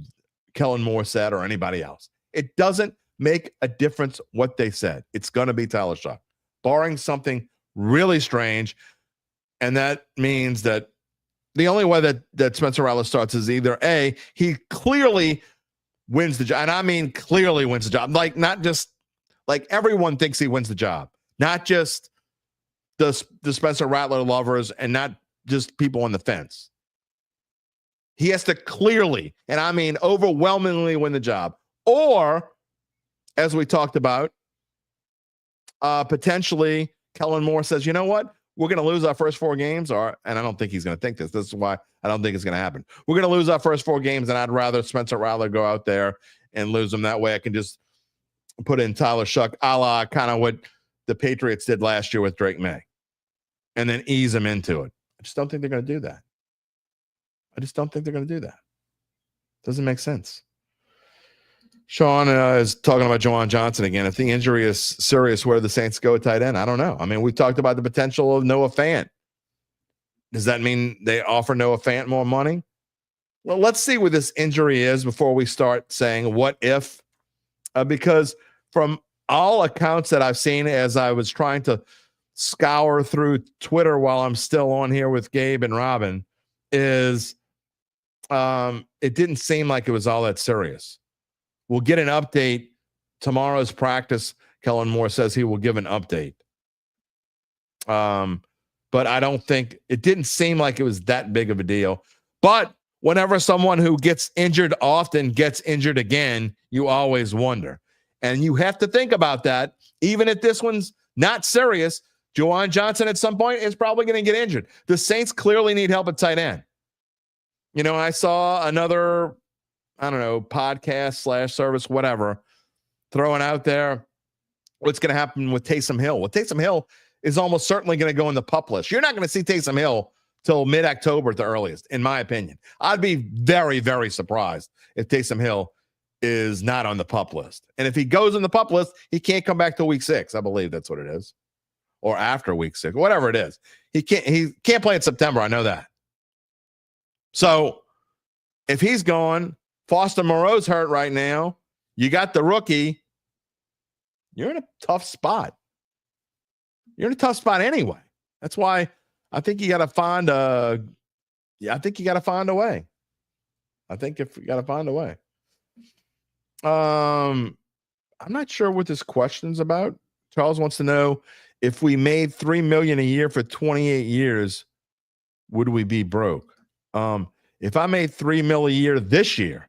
Kellen Moore said or anybody else. It doesn't make a difference what they said. It's going to be Tyler Shuck, barring something really strange. And that means that the only way that Spencer Rattler starts is either A, he clearly wins the job. And I mean clearly wins the job. Like, not just like everyone thinks he wins the job. Not just the Spencer Rattler lovers and not just people on the fence. He has to clearly, and I mean overwhelmingly, win the job. Or, as we talked about, potentially Kellen Moore says, you know what? We're going to lose our first 4 games, and I don't think he's going to think this. This is why I don't think it's going to happen. We're going to lose our first 4 games, and I'd rather Spencer Rattler go out there and lose them. That way I can just put in Tyler Shuck, a la kind of what the Patriots did last year with Drake May, and then ease him into it. I just don't think they're going to do that. Doesn't make sense. Sean is talking about Juwan Johnson again. If the injury is serious, where do the Saints go at tight end? I don't know. I mean, we talked about the potential of Noah Fant. Does that mean they offer Noah Fant more money? Well, let's see what this injury is before we start saying what if. Because from all accounts that I've seen as I was trying to scour through Twitter while I'm still on here with Gabe and Robin, is it didn't seem like it was all that serious. We'll get an update tomorrow's practice. Kellen Moore says he will give an update. But I don't think it didn't seem like it was that big of a deal. But whenever someone who gets injured often gets injured again, you always wonder. And you have to think about that. Even if this one's not serious, Juwan Johnson at some point is probably going to get injured. The Saints clearly need help at tight end. You know, I saw another, I don't know, podcast / service, whatever, throwing out there what's going to happen with Taysom Hill. Well, Taysom Hill is almost certainly going to go in the PUP list. You're not going to see Taysom Hill till mid-October at the earliest, in my opinion. I'd be very, very surprised if Taysom Hill is not on the PUP list. And if he goes in the PUP list, he can't come back till week 6. I believe that's what it is. Or after week 6, whatever it is. He can't play in September. I know that. So if he's gone, Foster Moreau's hurt right now. You got the rookie. You're in a tough spot. You're in a tough spot anyway. That's why I think you got to find a. Yeah, I think you got to find a way. I'm not sure what this question's about. Charles wants to know if we made $3 million a year for 28 years, would we be broke? If I made $3 million a year this year,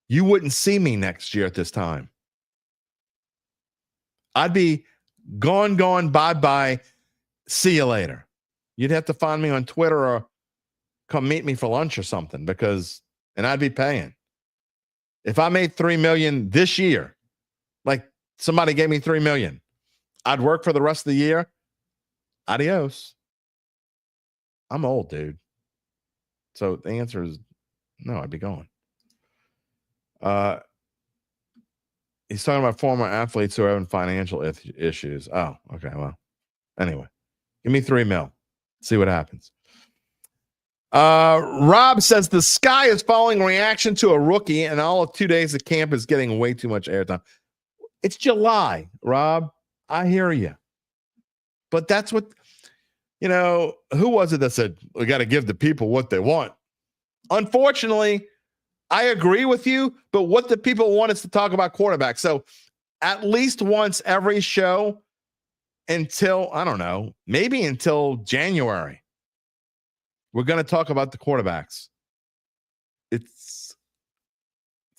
you wouldn't see me next year at this time. I'd be gone, bye. See you later. You'd have to find me on Twitter or come meet me for lunch or something and I'd be paying. If I made $3 million this year, like somebody gave me $3 million, I'd work for the rest of the year. Adios. I'm old, dude. So the answer is no, I'd be gone. He's talking about former athletes who are having financial issues. Oh, okay. Well, anyway, give me $3 million. See what happens. Rob says the sky is falling reaction to a rookie, and all of 2 days of camp is getting way too much airtime. It's July, Rob. I hear you. But that's what, who was it that said we got to give the people what they want? Unfortunately, I agree with you, but what the people want is to talk about quarterbacks. So at least once every show until, I don't know, maybe until January, we're going to talk about the quarterbacks. It's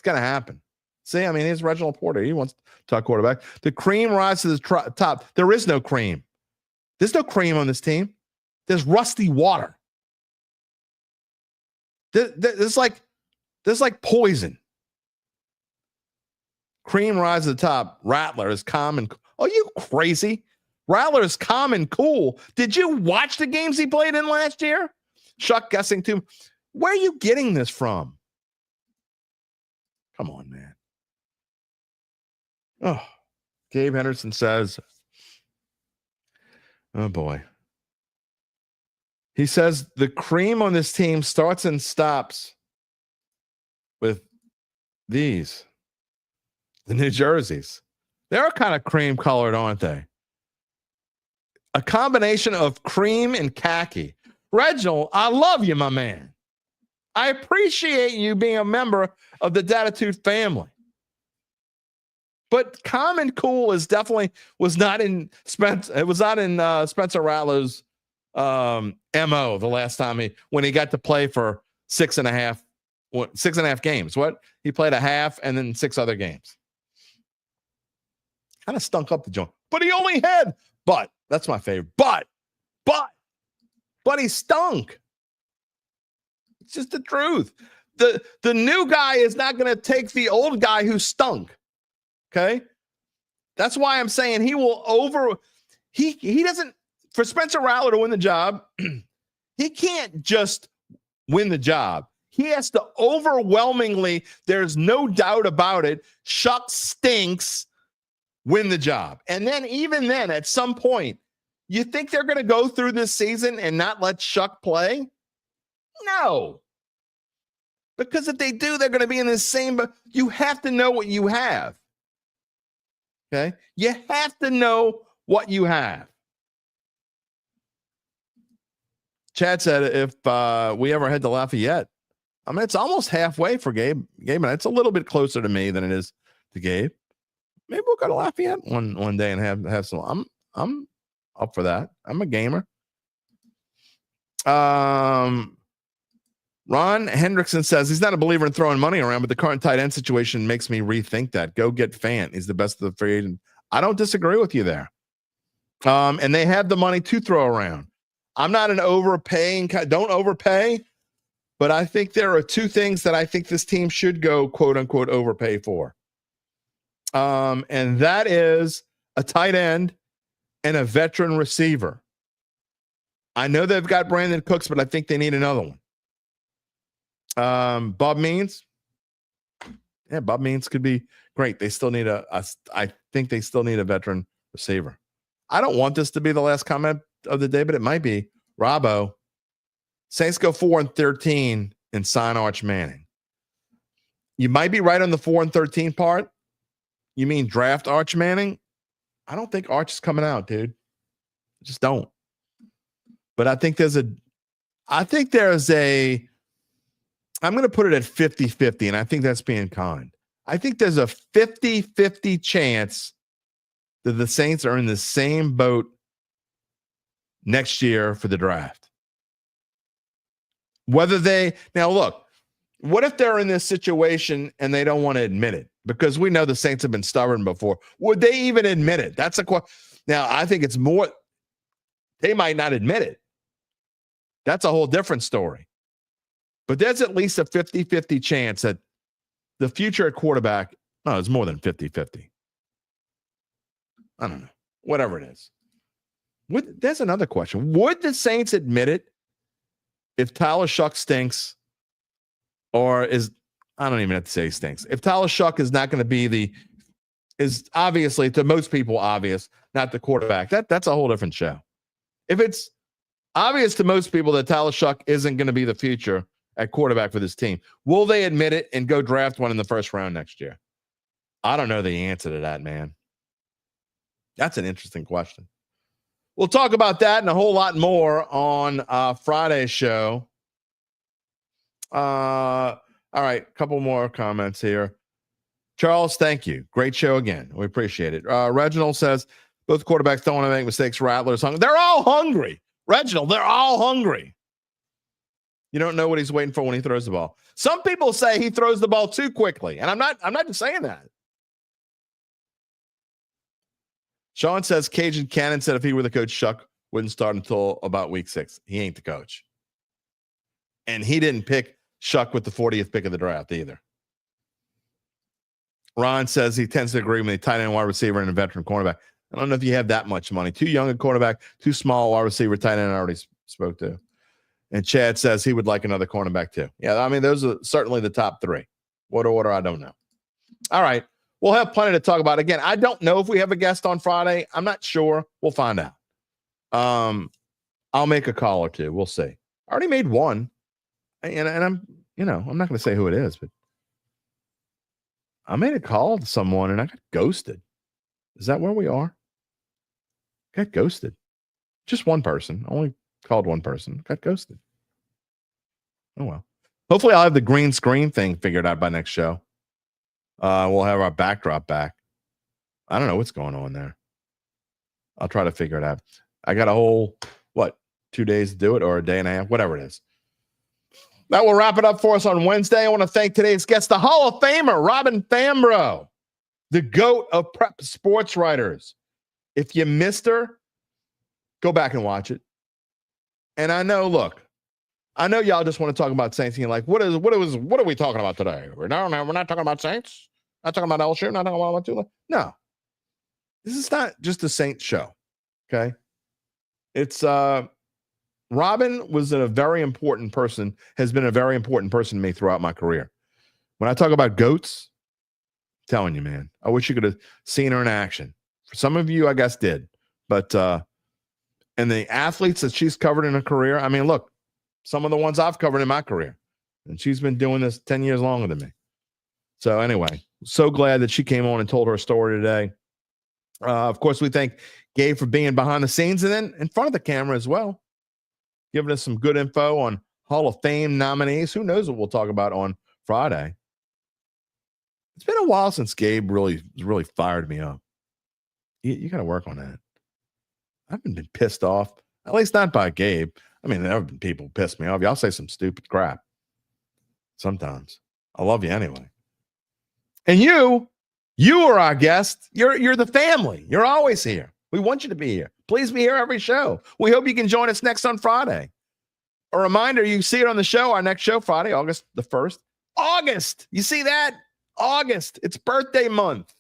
going to happen. See, I mean, here's Reginald Porter. He wants to talk quarterback. The cream rises to the top. There is no cream. There's no cream on this team. There's rusty water. There's like poison. Cream rises to the top. Rattler is calm and oh, you crazy? Rattler is calm and cool. Did you watch the games he played in last year? Shuck guessing too. Where are you getting this from? Oh, Gabe Henderson says, oh boy. He says the cream on this team starts and stops with these, the New Jerseys. They're kind of cream colored, aren't they? A combination of cream and khaki. Reginald, I love you, my man. I appreciate you being a member of the Dattitude family. But Common Cool is definitely was not in Spencer. It was not in Spencer Rattler's MO the last time when he got to play for 6.5 games. What? He played a half and then 6 other games. Kind of stunk up the joint. But he only had, but that's my favorite. But he stunk. It's just the truth. The new guy is not going to take the old guy who stunk. Okay? That's why I'm saying he doesn't, for Spencer Rattler to win the job, he can't just win the job. He has to overwhelmingly, there's no doubt about it, Shuck stinks, win the job. And then even then, at some point, you think they're going to go through this season and not let Shuck play? No. Because if they do, they're going to be in the same, but you have to know what you have. Okay? You have to know what you have. Chad said if we ever head to Lafayette, I mean, it's almost halfway for Gabe. Gabe, and it's a little bit closer to me than it is to Gabe. Maybe we'll go to Lafayette one day and have some. I'm up for that. I'm a gamer. Ron Hendrickson says he's not a believer in throwing money around, but the current tight end situation makes me rethink that. Go get Fant. He's the best of the free agent. I don't disagree with you there. And they have the money to throw around. I'm not an overpaying. Don't overpay. But I think there are 2 things that I think this team should go, quote unquote, overpay for. And that is a tight end and a veteran receiver. I know they've got Brandon Cooks, but I think they need another one. Bob Means. Yeah, Bob Means could be great. They still need I think they still need a veteran receiver. I don't want this to be the last comment of the day, but it might be. Robbo, Saints go 4-13 and sign Arch Manning. You might be right on the 4-13 part. You mean draft Arch Manning? I don't think Arch is coming out, dude. Just don't. But I think there's a I'm going to put it at 50-50, and I think that's being kind. I think there's a 50-50 chance that the Saints are in the same boat next year for the draft. Now look, what if they're in this situation and they don't want to admit it? Because we know the Saints have been stubborn before. Would they even admit it? That's a question. Now, I think it's more, they might not admit it. That's a whole different story. But there's at least a 50-50 chance that the future at quarterback, no, it's more than 50-50. I don't know. Whatever it is. There's another question. Would the Saints admit it if Tyler Shuck stinks, or I don't even have to say he stinks. If Tyler Shuck is not going to be is obviously, to most people, obvious, not the quarterback, that's a whole different show. If it's obvious to most people that Tyler Shuck isn't going to be the future at quarterback for this team, will they admit it and go draft one in the first round next year? I don't know the answer to that, man. That's an interesting question. We'll talk about that and a whole lot more on Friday's show. All right, a couple more comments here. Charles, thank you. Great show again. We appreciate it. Reginald says, both quarterbacks don't want to make mistakes. Rattler's hungry. They're all hungry. Reginald, they're all hungry. You don't know what he's waiting for when he throws the ball. Some people say he throws the ball too quickly, and I'm not just saying that. Sean says Cajun Cannon said if he were the coach, Shuck wouldn't start until about week 6. He ain't the coach. And he didn't pick Shuck with the 40th pick of the draft either. Ron says he tends to agree with a tight end wide receiver and a veteran cornerback. I don't know if you have that much money. Too young a quarterback, too small wide receiver, tight end I already spoke to. And Chad says he would like another cornerback too. Yeah, I mean, those are certainly the top 3. What order, I don't know. All right. we'll have plenty to talk about. Again, I don't know if we have a guest on Friday. I'm not sure. We'll find out. I'll make a call or two. We'll see. I already made one. And I'm not going to say who it is, but I made a call to someone and I got ghosted. Is that where we are? Got ghosted. Just one person. Only called one person. Got ghosted. Oh, well. Hopefully I'll have the green screen thing figured out by next show. We'll have our backdrop back. I don't know what's going on there. I'll try to figure it out. I got a whole, 2 days to do it, or a day and a half, whatever it is. That will wrap it up for us on Wednesday. I want to thank today's guest, the Hall of Famer, Robin Fambrough, the GOAT of prep sports writers. If you missed her, go back and watch it. And I know y'all just want to talk about Saints. And you're like, what are we talking about today? We're not talking about Saints. Not talking about LSU. Not talking about Tula. No, this is not just a Saints show. Okay, it's Robin was a very important person. Has been a very important person to me throughout my career. When I talk about GOATs, I'm telling you, man, I wish you could have seen her in action. For some of you, I guess did, but and the athletes that she's covered in her career. I mean, look. Some of the ones I've covered in my career. And she's been doing this 10 years longer than me. So anyway, so glad that she came on and told her story today. Of course, we thank Gabe for being behind the scenes and then in front of the camera as well, giving us some good info on Hall of Fame nominees. Who knows what we'll talk about on Friday. It's been a while since Gabe really fired me up. You got to work on that. I haven't been pissed off, at least not by Gabe. I mean, there have been people piss me off. Y'all say some stupid crap. Sometimes. I love you anyway. And you are our guest. You're the family. You're always here. We want you to be here. Please be here every show. We hope you can join us next on Friday. A reminder, you see it on the show, our next show, Friday, August the 1st. August. You see that? August. It's birthday month.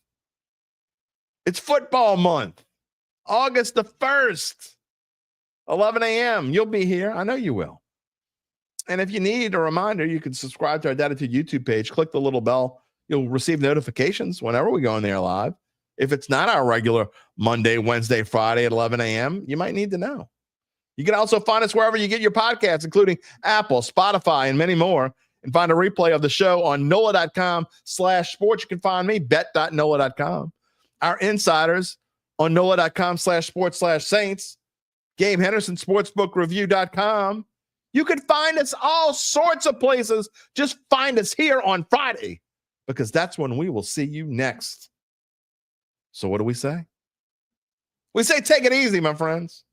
It's football month. August the 1st. 11 a.m. You'll be here. I know you will. And if you need a reminder, you can subscribe to our Dattitude YouTube page. Click the little bell. You'll receive notifications whenever we go in there live. If it's not our regular Monday, Wednesday, Friday at 11 a.m., you might need to know. You can also find us wherever you get your podcasts, including Apple, Spotify, and many more. And find a replay of the show on NOLA.com/sports. You can find me, bet.NOLA.com. Our insiders on NOLA.com/sports/Saints. Gabe Henderson, sportsbookreview.com. You can find us all sorts of places. Just find us here on Friday because that's when we will see you next. So what do we say? We say take it easy, my friends.